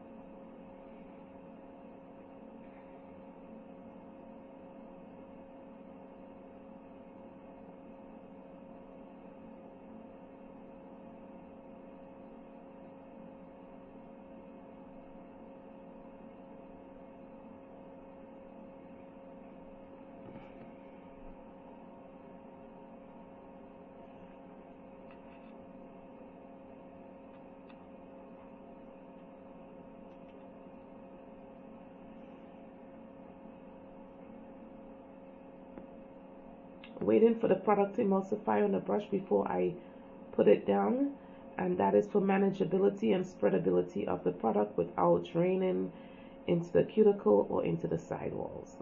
Waiting for the product to emulsify on the brush before I put it down, and that is for manageability and spreadability of the product without draining into the cuticle or into the sidewalls.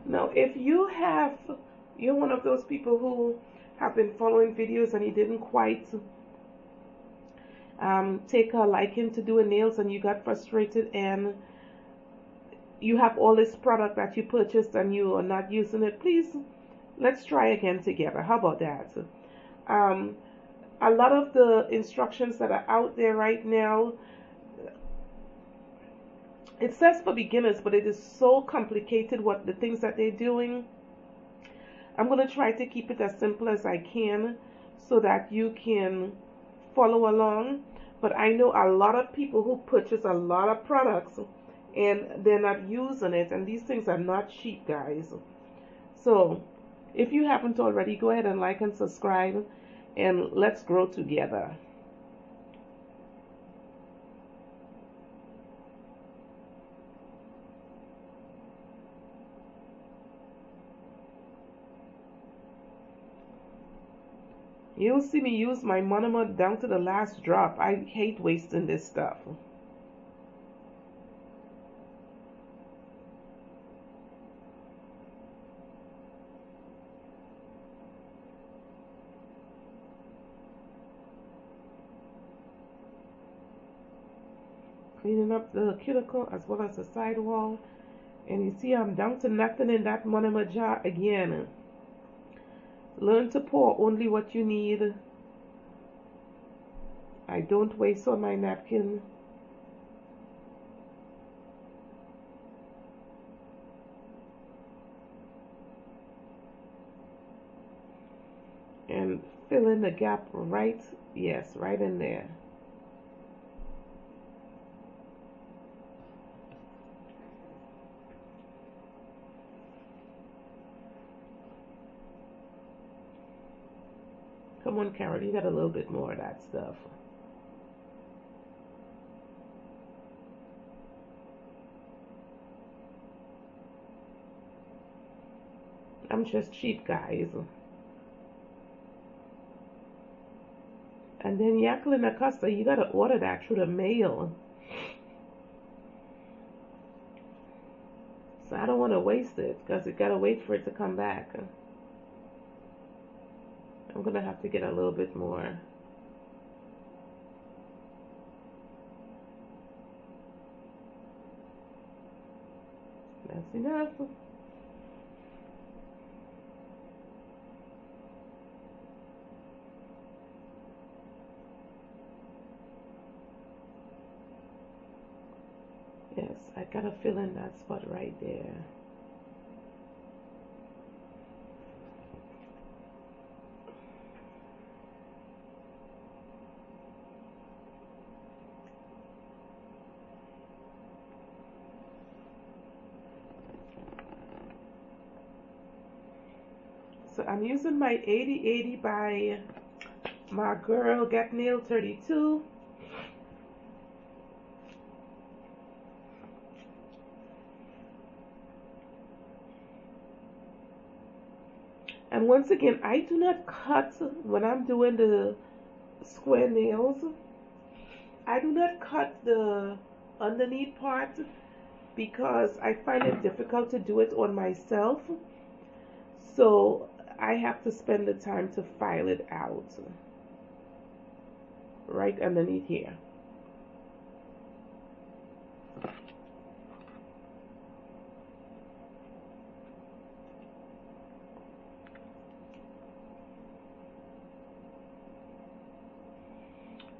Now, if you're one of those people who have been following videos and you didn't quite take a liking to doing nails and you got frustrated and you have all this product that you purchased and you are not using it, please, let's try again together. How about that? A lot of the instructions that are out there right now, it says for beginners, but it is so complicated what the things that they're doing. I'm going to try to keep it as simple as I can so that you can follow along. But I know a lot of people who purchase a lot of products and they're not using it, and these things are not cheap, guys. So if you haven't already, go ahead and like and subscribe, and let's grow together. You'll see me use my monomer down to the last drop. I hate wasting this stuff. Cleaning up the cuticle as well as the sidewall. And you see I'm down to nothing in that monomer jar again. Learn to pour only what you need. I don't waste on my napkin. And fill in the gap right, yes, right in there. Come on, Carol, you got a little bit more of that stuff. I'm just cheap, guys. And then Jacqueline Acosta, you gotta order that through the mail. So I don't want to waste it because you gotta wait for it to come back. I'm gonna have to get a little bit more. That's enough. Yes, I gotta fill in that spot right there. So I'm using my 8080 by my girl Get Nail 32. And once again, I do not cut when I'm doing the square nails. I do not cut the underneath part because I find it difficult to do it on myself. So I have to spend the time to file it out right underneath here.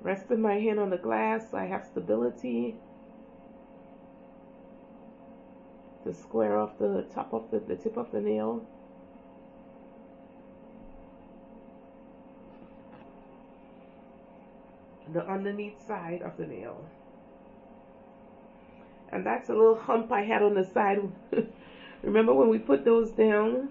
Resting my hand on the glass so I have stability to square off the top of the tip of the nail. The underneath side of the nail. And that's a little hump I had on the side. Remember when we put those down?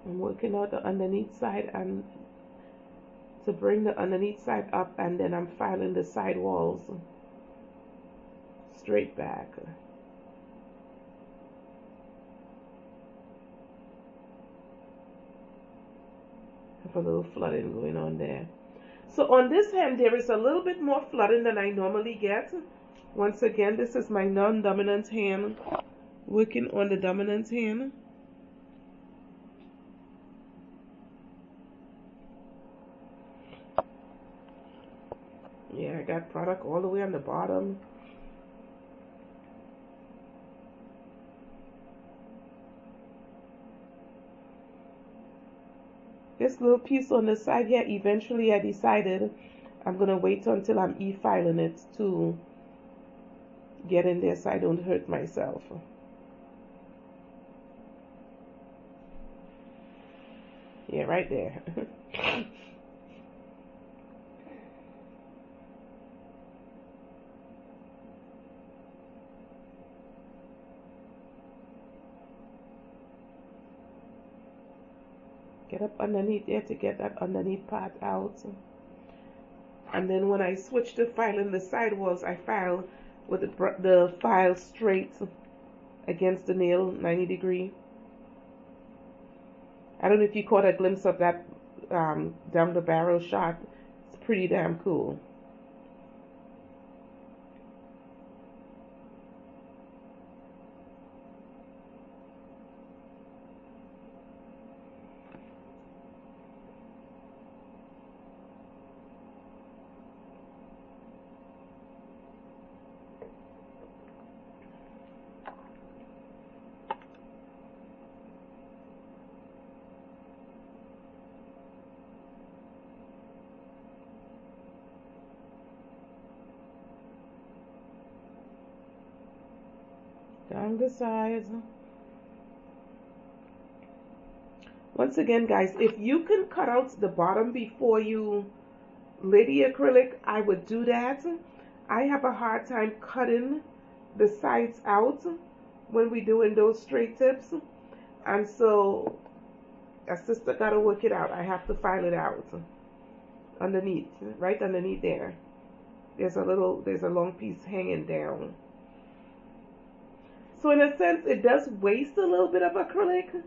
I'm working out the underneath side and to bring the underneath side up, and then I'm filing the side walls straight back. Have a little flooding going on there. So on this hand there is a little bit more flooding than I normally get. Once again, this is my non-dominant hand working on the dominant hand. Yeah, I got product all the way on the bottom. This little piece on the side here, eventually I decided I'm going to wait until I'm e-filing it to get in there so I don't hurt myself. Yeah, right there. Get up underneath there to get that underneath part out. And then when I switch to filing the sidewalls, I file with the file straight against the nail, 90 degree. I don't know if you caught a glimpse of that down the barrel shot. It's pretty damn cool. Down the sides. Once again, guys, if you can cut out the bottom before you lay the acrylic, I would do that. I have a hard time cutting the sides out when we're doing those straight tips, and so a sister gotta work it out. I have to file it out underneath, right underneath there. There's a long piece hanging down. So in a sense, it does waste a little bit of acrylic,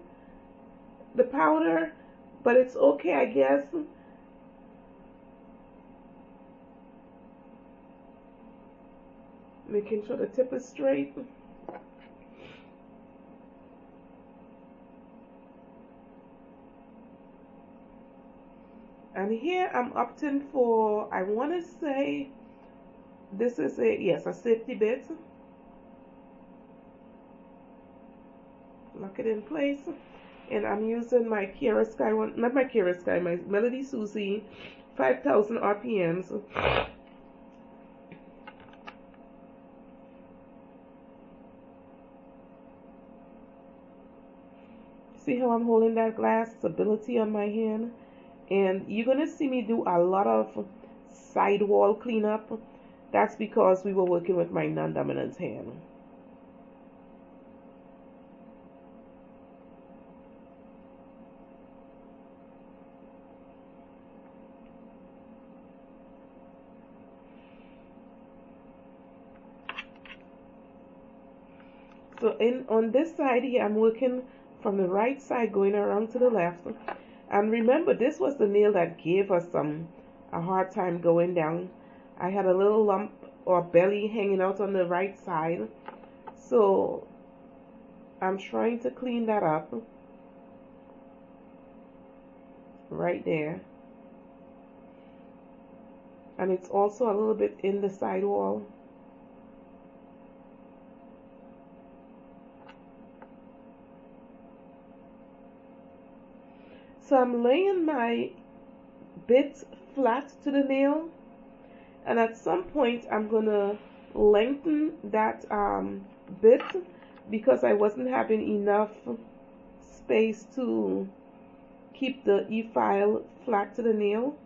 the powder, but it's okay, I guess. Making sure the tip is straight. And here I'm opting for, I want to say this is a safety bit. Lock it in place. And I'm using my Kiara Sky one, not my Kiara Sky, my Melody Susie 5000 RPMs. See how I'm holding that glass? Stability on my hand. And you're going to see me do a lot of sidewall cleanup. That's because we were working with my non-dominant hand. So on this side here, I'm working from the right side going around to the left. And remember, this was the nail that gave us a hard time going down. I had a little lump or belly hanging out on the right side. So I'm trying to clean that up right there. And it's also a little bit in the sidewall. So I'm laying my bit flat to the nail, and at some point I'm gonna lengthen that bit because I wasn't having enough space to keep the e-file flat to the nail.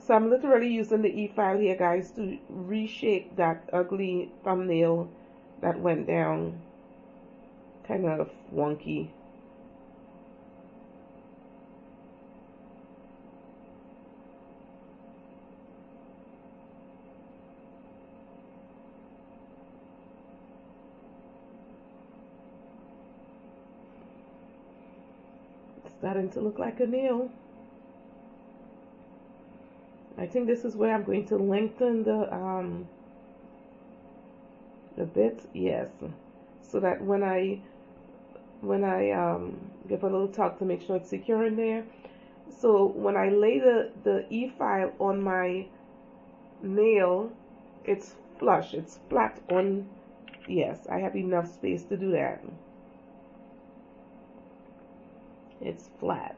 So I'm literally using the e-file here, guys, to reshape that ugly thumbnail that went down kind of wonky. It's starting to look like a nail. I think this is where I'm going to lengthen the bit, yes, so that when I give a little tug to make sure it's secure in there. So when I lay the e-file on my nail, it's flush, it's flat on, yes, I have enough space to do that. It's flat.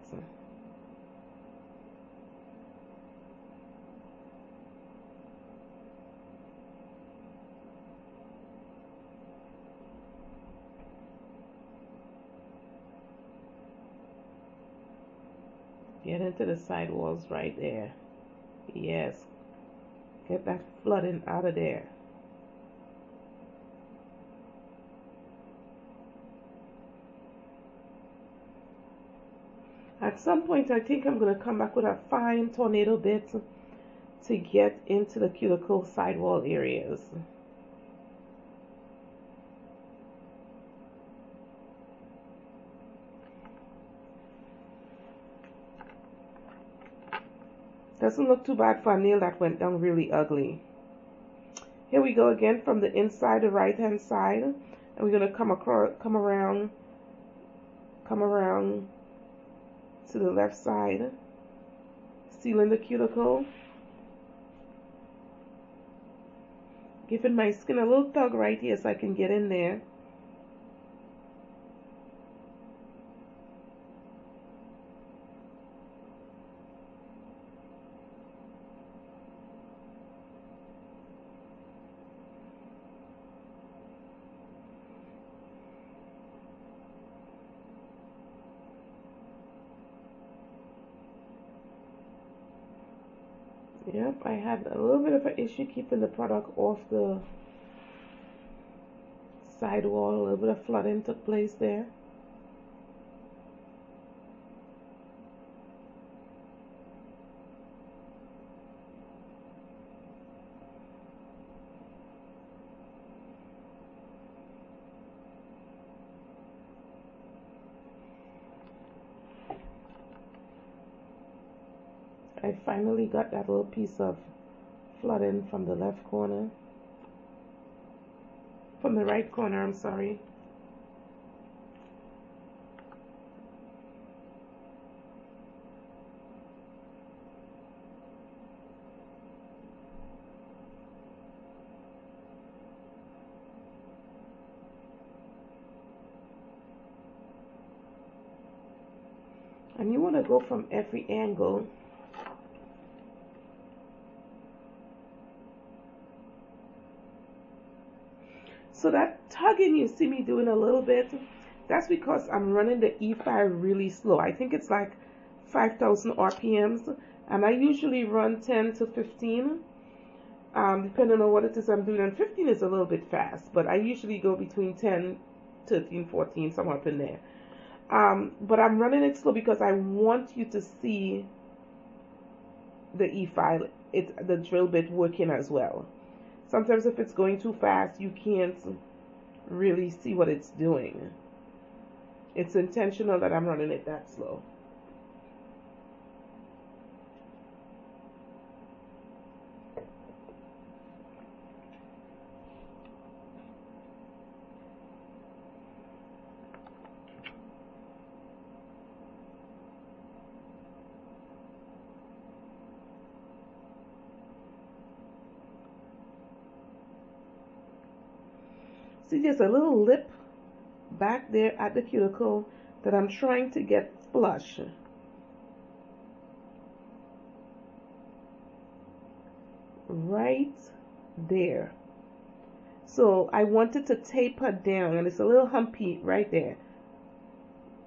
Get into the side walls right there. Yes. Get that flooding out of there. At some point, I think I'm going to come back with a fine tornado bit to get into the cuticle sidewall areas. Doesn't look too bad for a nail that went down really ugly. Here we go again from the inside, the right hand side, and we're gonna come around to the left side, sealing the cuticle, giving my skin a little tug right here so I can get in there. Yep, I had a little bit of an issue keeping the product off the sidewall. A little bit of flooding took place there. I finally got that little piece of flooding from the left corner. From the right corner, I'm sorry. And you want to go from every angle. So that tugging you see me doing a little bit, that's because I'm running the E file really slow. I think it's like 5,000 RPMs, and I usually run 10 to 15, depending on what it is I'm doing. And 15 is a little bit fast, but I usually go between 10, 13, 14, somewhere up in there. But I'm running it slow because I want you to see the E file, the drill bit working as well. Sometimes if it's going too fast, you can't really see what it's doing. It's intentional that I'm running it that slow. See, there's a little lip back there at the cuticle that I'm trying to get flush. Right there. So I wanted to taper down, and it's a little humpy right there.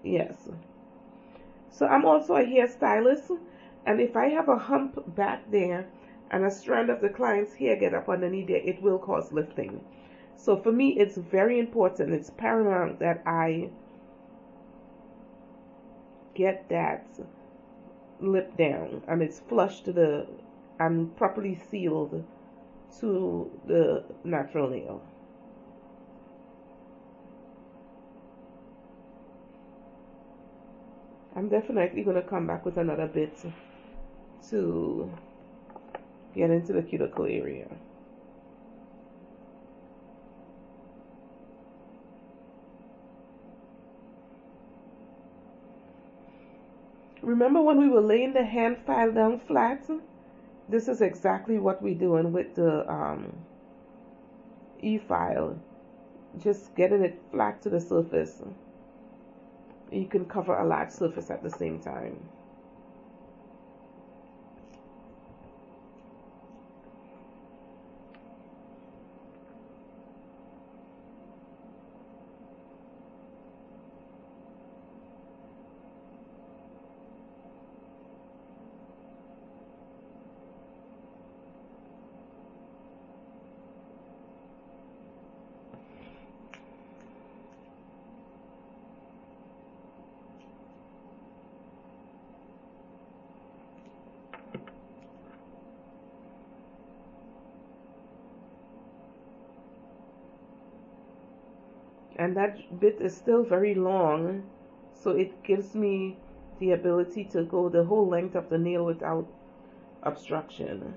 Yes. So I'm also a hairstylist, and if I have a hump back there and a strand of the client's hair get up underneath there, it will cause lifting. So for me, it's very important, it's paramount that I get that lip down and it's flush to the, and properly sealed to the natural nail. I'm definitely going to come back with another bit to get into the cuticle area. Remember when we were laying the hand file down flat? This is exactly what we're doing with the E-file. Just getting it flat to the surface. You can cover a large surface at the same time. And that bit is still very long, so it gives me the ability to go the whole length of the nail without obstruction.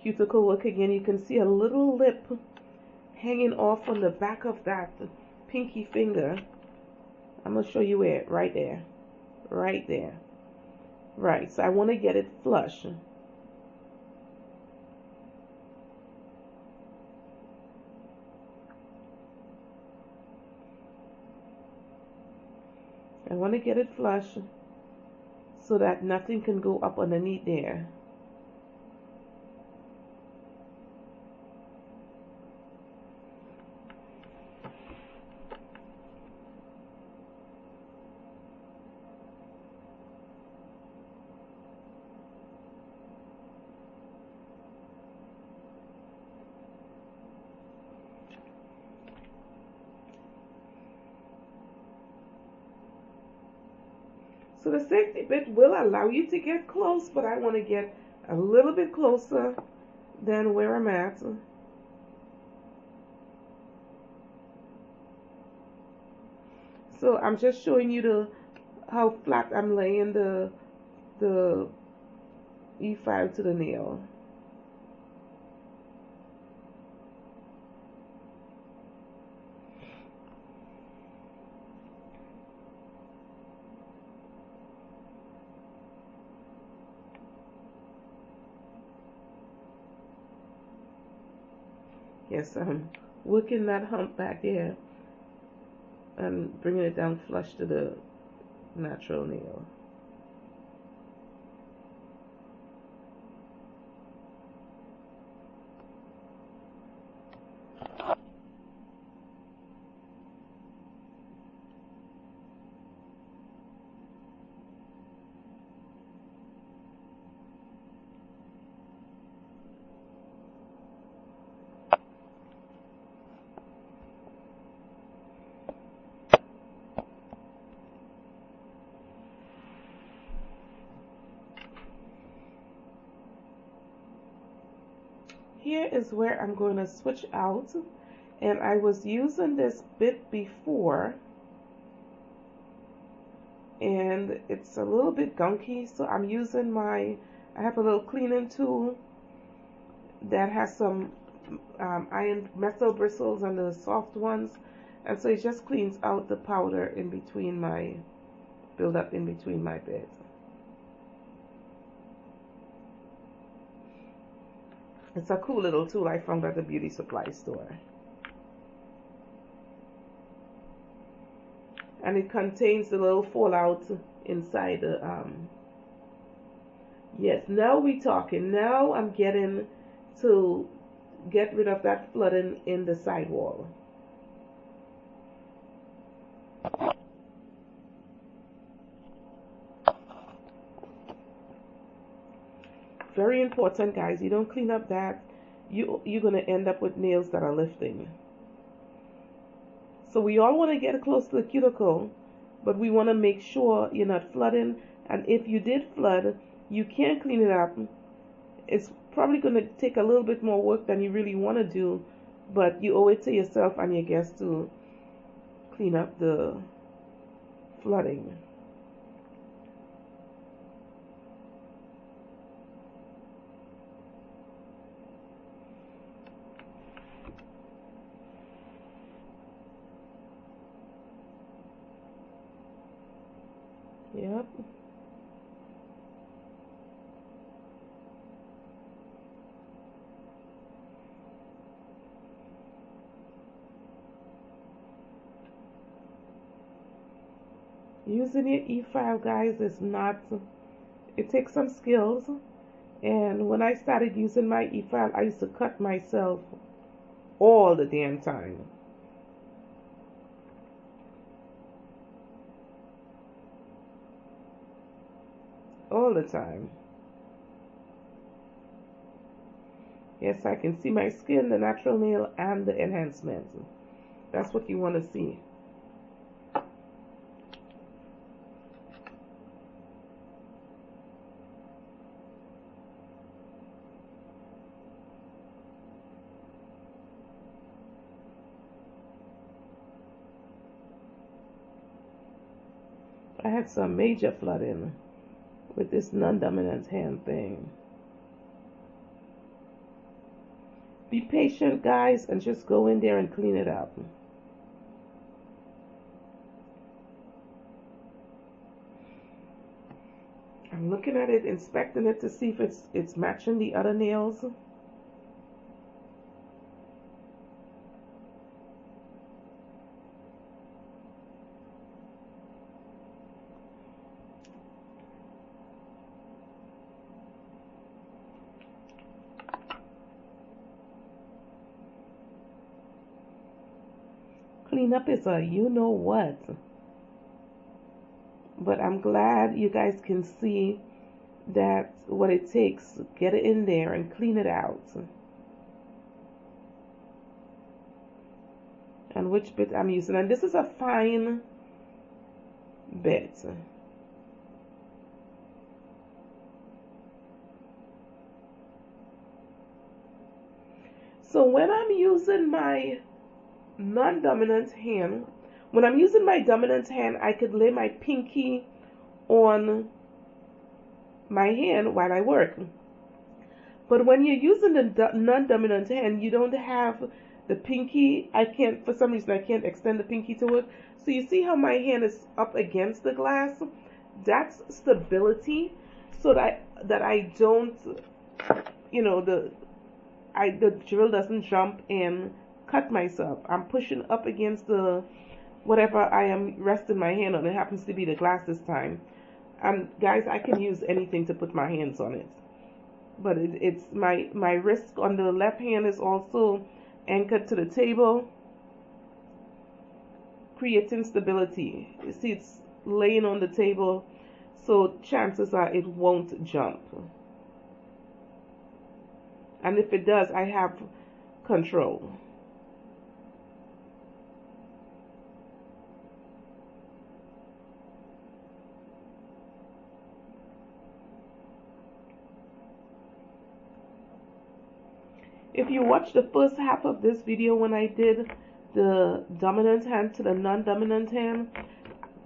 Cuticle work again. You can see a little lip hanging off on the back of that pinky finger. I'm going to show you where, right there. Right there. Right, so I want to get it flush. I want to get it flush so that nothing can go up underneath there. So the safety bit will allow you to get close, but I want to get a little bit closer than where I'm at. So I'm just showing you how flat I'm laying the E-file to the nail. Yes, I'm working that hump back there and bringing it down flush to the natural nail. Here is where I'm going to switch out, and I was using this bit before and it's a little bit gunky, so I'm using I have a little cleaning tool that has some iron metal bristles on the soft ones, and so it just cleans out the powder in between my build-up in between my bits. It's a cool little tool I found at the beauty supply store. And it contains the little fallout inside the yes, now we talking. Now I'm getting to get rid of that flooding in the sidewall. Very important, guys. You don't clean up that, you're gonna end up with nails that are lifting. So we all want to get close to the cuticle, but we want to make sure you're not flooding. And if you did flood, you can't clean it up. It's probably going to take a little bit more work than you really want to do, but you owe it to yourself and your guests to clean up the flooding. Yep. Using your e-file, guys, is not, it takes some skills. And when I started using my e-file, I used to cut myself all the damn time. All the time. Yes, I can see my skin, the natural nail, and the enhancement. That's what you want to see. I had some major flooding with this non-dominant hand thing. Be patient, guys, and just go in there and clean it up. I'm looking at it, inspecting it to see if it's matching the other nails. Cleanup is a you-know-what. But I'm glad you guys can see that what it takes. Get it in there and clean it out. And which bit I'm using. And this is a fine bit. So when I'm using my non-dominant hand, when I'm using my dominant hand, I could lay my pinky on my hand while I work. But when you're using the non-dominant hand, you don't have the pinky. For some reason, I can't extend the pinky to it. So you see how my hand is up against the glass? That's stability, so that I don't, the drill doesn't jump and cut myself. I'm pushing up against the whatever I am resting my hand on. It happens to be the glass this time. And guys, I can use anything to put my hands on it. But it's my wrist on the left hand is also anchored to the table, creating stability. You see, it's laying on the table, so chances are it won't jump. And if it does, I have control. If you watch the first half of this video when I did the dominant hand to the non-dominant hand,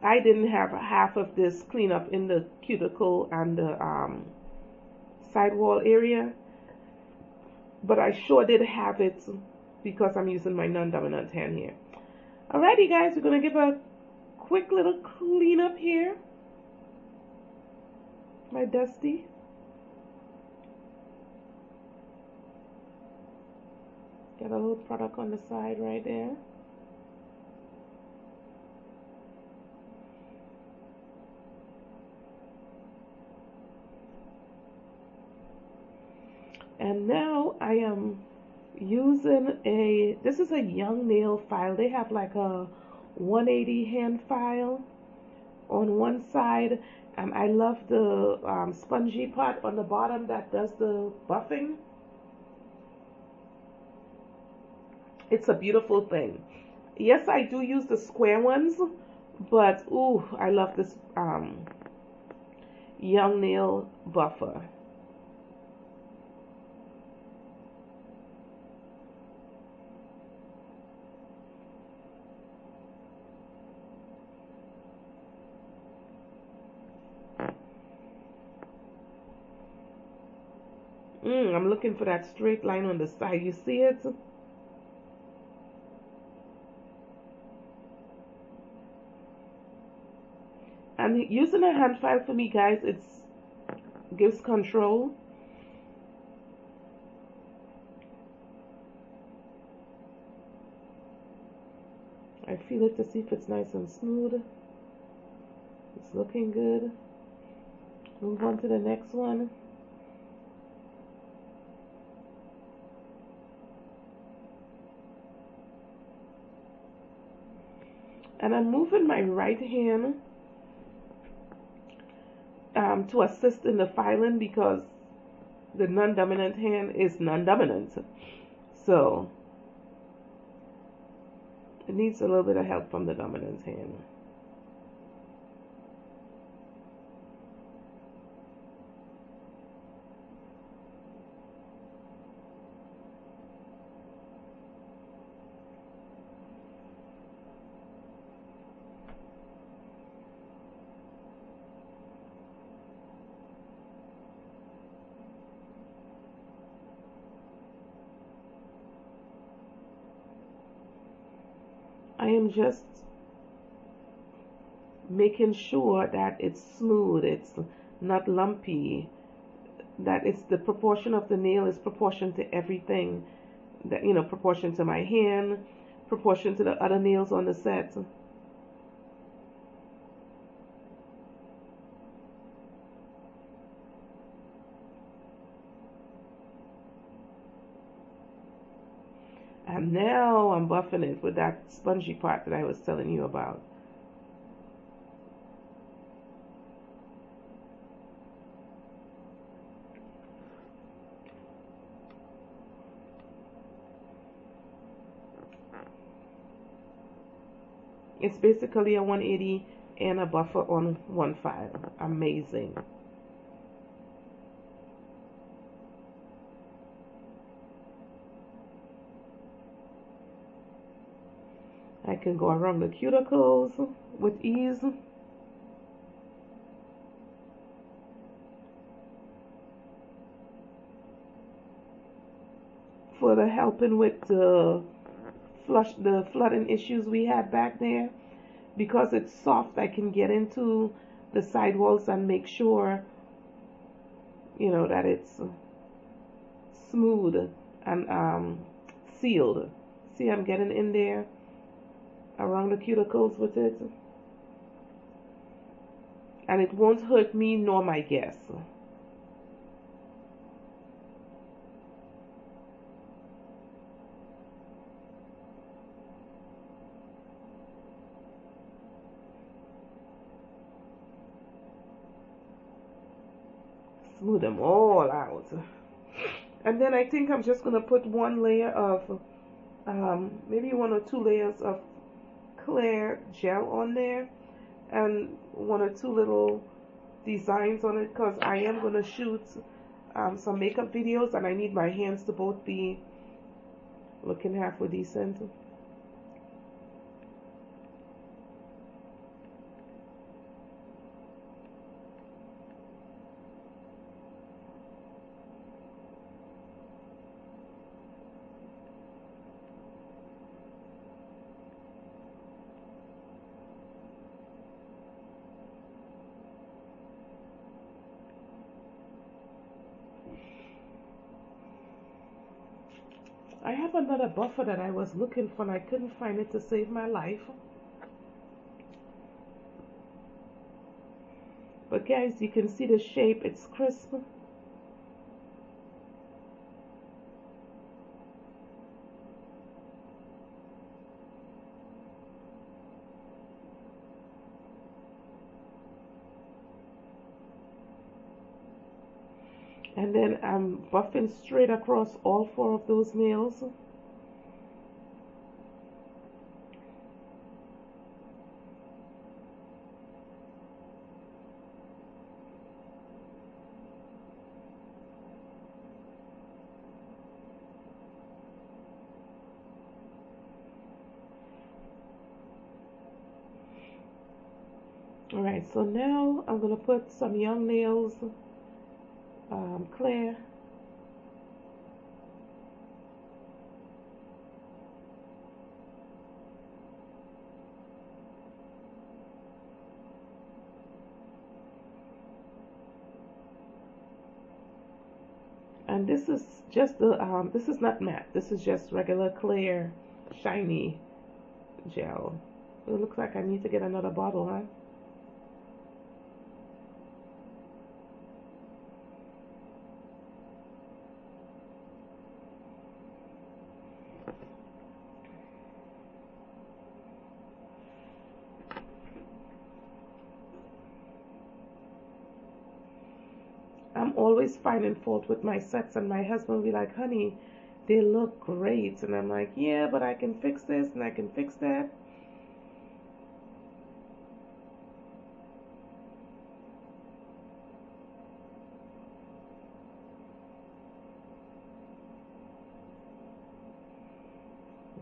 I didn't have half of this cleanup in the cuticle and the sidewall area, but I sure did have it because I'm using my non-dominant hand here. Alrighty guys, we're going to give a quick little cleanup here. My dusty. Got a little product on the side right there. And now I am using this is a young nail file. They have like a 180 hand file on one side, and I love the spongy part on the bottom that does the buffing. It's a beautiful thing. Yes, I do use the square ones, but ooh, I love this young nail buffer. I'm looking for that straight line on the side. You see it? And using a hand file for me, guys, it gives control. I feel it to see if it's nice and smooth. It's looking good. Move on to the next one. And I'm moving my right hand to assist in the filing because the non-dominant hand is non-dominant. So it needs a little bit of help from the dominant hand. I am just making sure that it's smooth, it's not lumpy, that it's the proportion of the nail is proportion to everything, that, you know, proportion to my hand, proportion to the other nails on the set. And now I'm buffing it with that spongy part that I was telling you about. It's basically a 180 and a buffer on one file. Amazing. I can go around the cuticles with ease. For the helping with the flooding issues we had back there. Because it's soft, I can get into the sidewalls and make sure, you know, that it's smooth and sealed. See, I'm getting in there around the cuticles with it, and it won't hurt me nor my guests. Smooth them all out. And then I think I'm just gonna put one layer of maybe 1 or 2 layers of clear gel on there, and 1 or 2 little designs on it, because I am gonna shoot some makeup videos, and I need my hands to both be looking halfway decent. I have another buffer that I was looking for and I couldn't find it to save my life. But guys, you can see the shape, it's crisp. And then I'm buffing straight across all 4 of those nails. Alright, so now I'm going to put some young nails, clear. And this is just the, this is not matte, this is just regular clear, shiny gel. It looks like I need to get another bottle, huh? I'm always finding fault with my sets, and my husband will be like, honey, they look great. And I'm like, yeah, but I can fix this and I can fix that.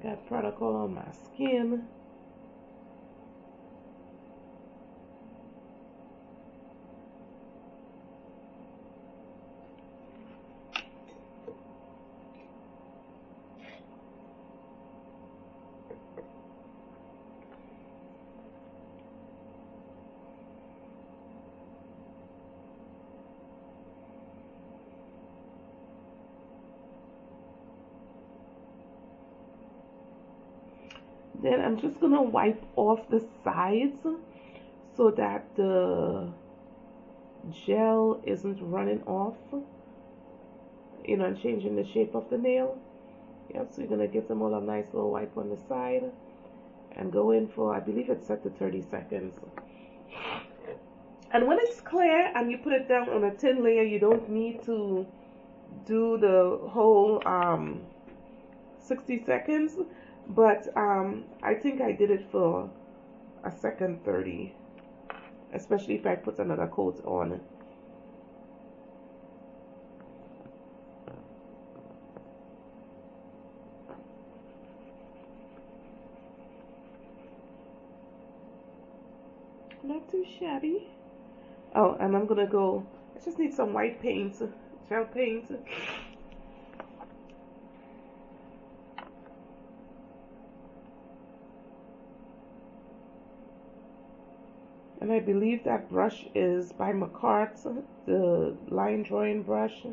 Got product all on my skin. Then I'm just gonna wipe off the sides so that the gel isn't running off, you know, and changing the shape of the nail. Yep, so you're gonna give them all a nice little wipe on the side and go in for, I believe it's set to 30 seconds. And when it's clear and you put it down on a thin layer, you don't need to do the whole 60 seconds. But I think I did it for a second 30, especially if I put another coat on. Not too shabby. Oh, and I'm gonna go, I just need some white paint, gel paint. And I believe that brush is by McCart, the line drawing brush.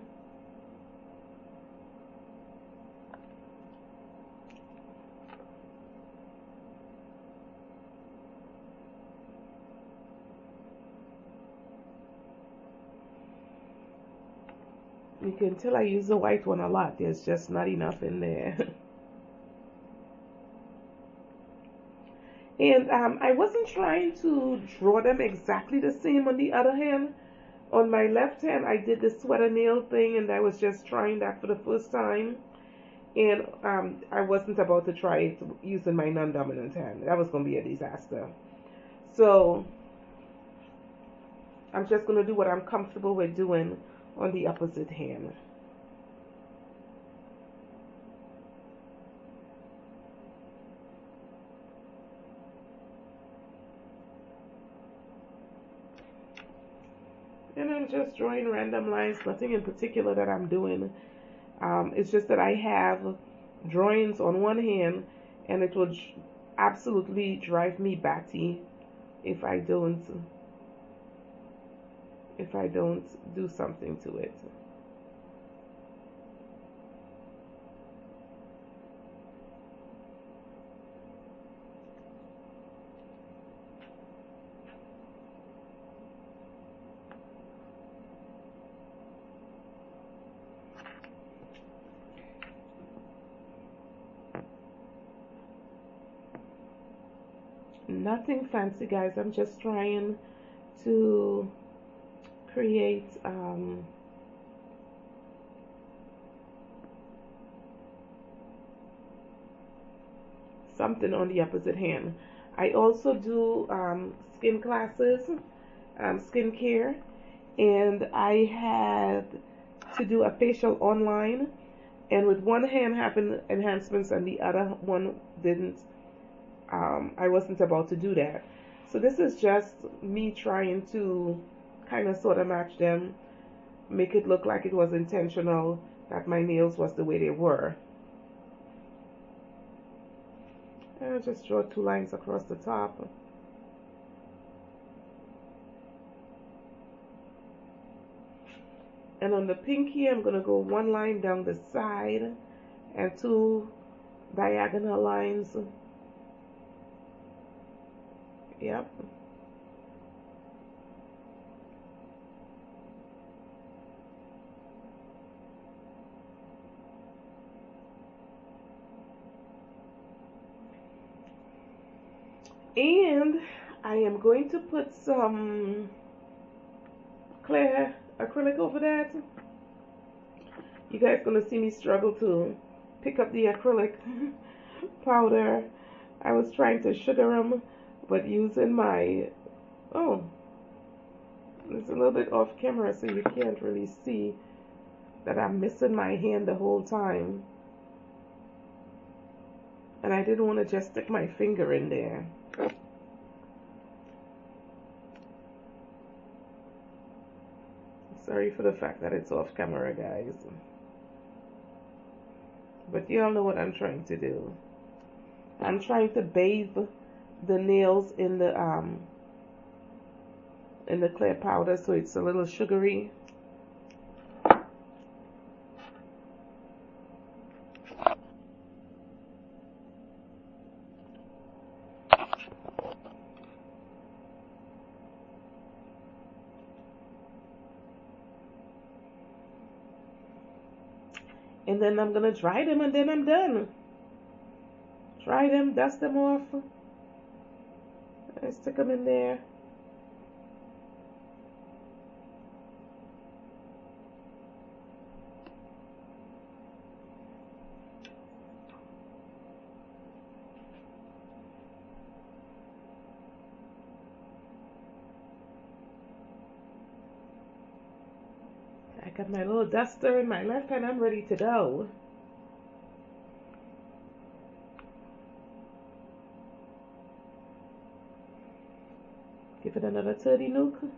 You can tell I use the white one a lot. There's just not enough in there. And I wasn't trying to draw them exactly the same on the other hand. On my left hand, I did the sweater nail thing, and I was just trying that for the first time. And I wasn't about to try it using my non-dominant hand. That was going to be a disaster. So I'm just going to do what I'm comfortable with doing on the opposite hand. And I'm just drawing random lines, nothing in particular that I'm doing. It's just that I have drawings on one hand, and it will absolutely drive me batty if I don't do something to it. Nothing fancy, guys. I'm just trying to create something on the opposite hand. I also do skin classes, skincare, and I had to do a facial online, and with one hand having enhancements and the other one didn't. I wasn't about to do that. So this is just me trying to kind of sort of match them, make it look like it was intentional, that my nails was the way they were. And I'll just draw 2 lines across the top. And on the pinky, I'm going to go 1 line down the side and 2 diagonal lines. Yep. And I am going to put some clear acrylic over that. You guys gonna see me struggle to pick up the acrylic powder. I was trying to sugar them, but using my, oh, it's a little bit off camera, so you can't really see that I'm missing my hand the whole time. And I didn't want to just stick my finger in there. Sorry for the fact that it's off camera, guys. But y'all know what I'm trying to do. I'm trying to bathe the nails in the clear powder so it's a little sugary. And then I'm gonna dry them, and then I'm done. Dry them, dust them off, and stick them in there. I got my little duster in my left hand. I'm ready to go. Give it another 30 nuke.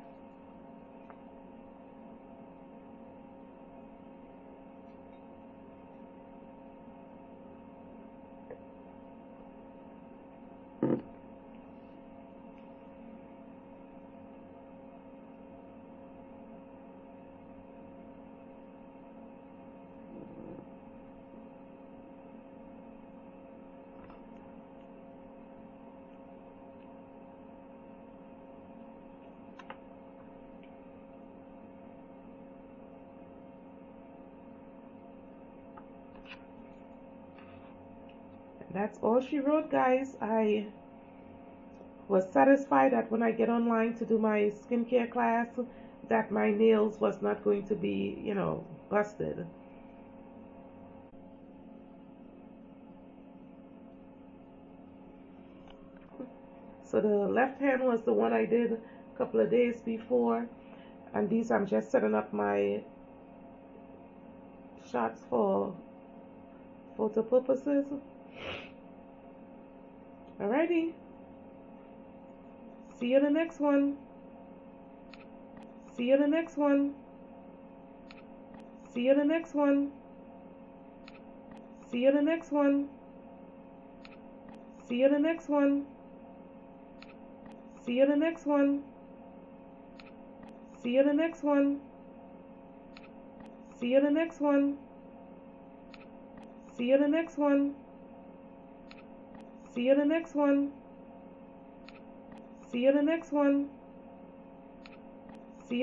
That's all she wrote, guys. I was satisfied that when I get online to do my skincare class, that my nails was not going to be, busted. So the left hand was the one I did a couple of days before, and these I'm just setting up my shots for photo purposes. Alrighty, see you in the next one. See you in the next one. See you in the next one. See you in the next one. See you in the next one. See you in the next one. See you in the next one. See you in the next one. See you in the next one. See you in the next one. See you in the next one.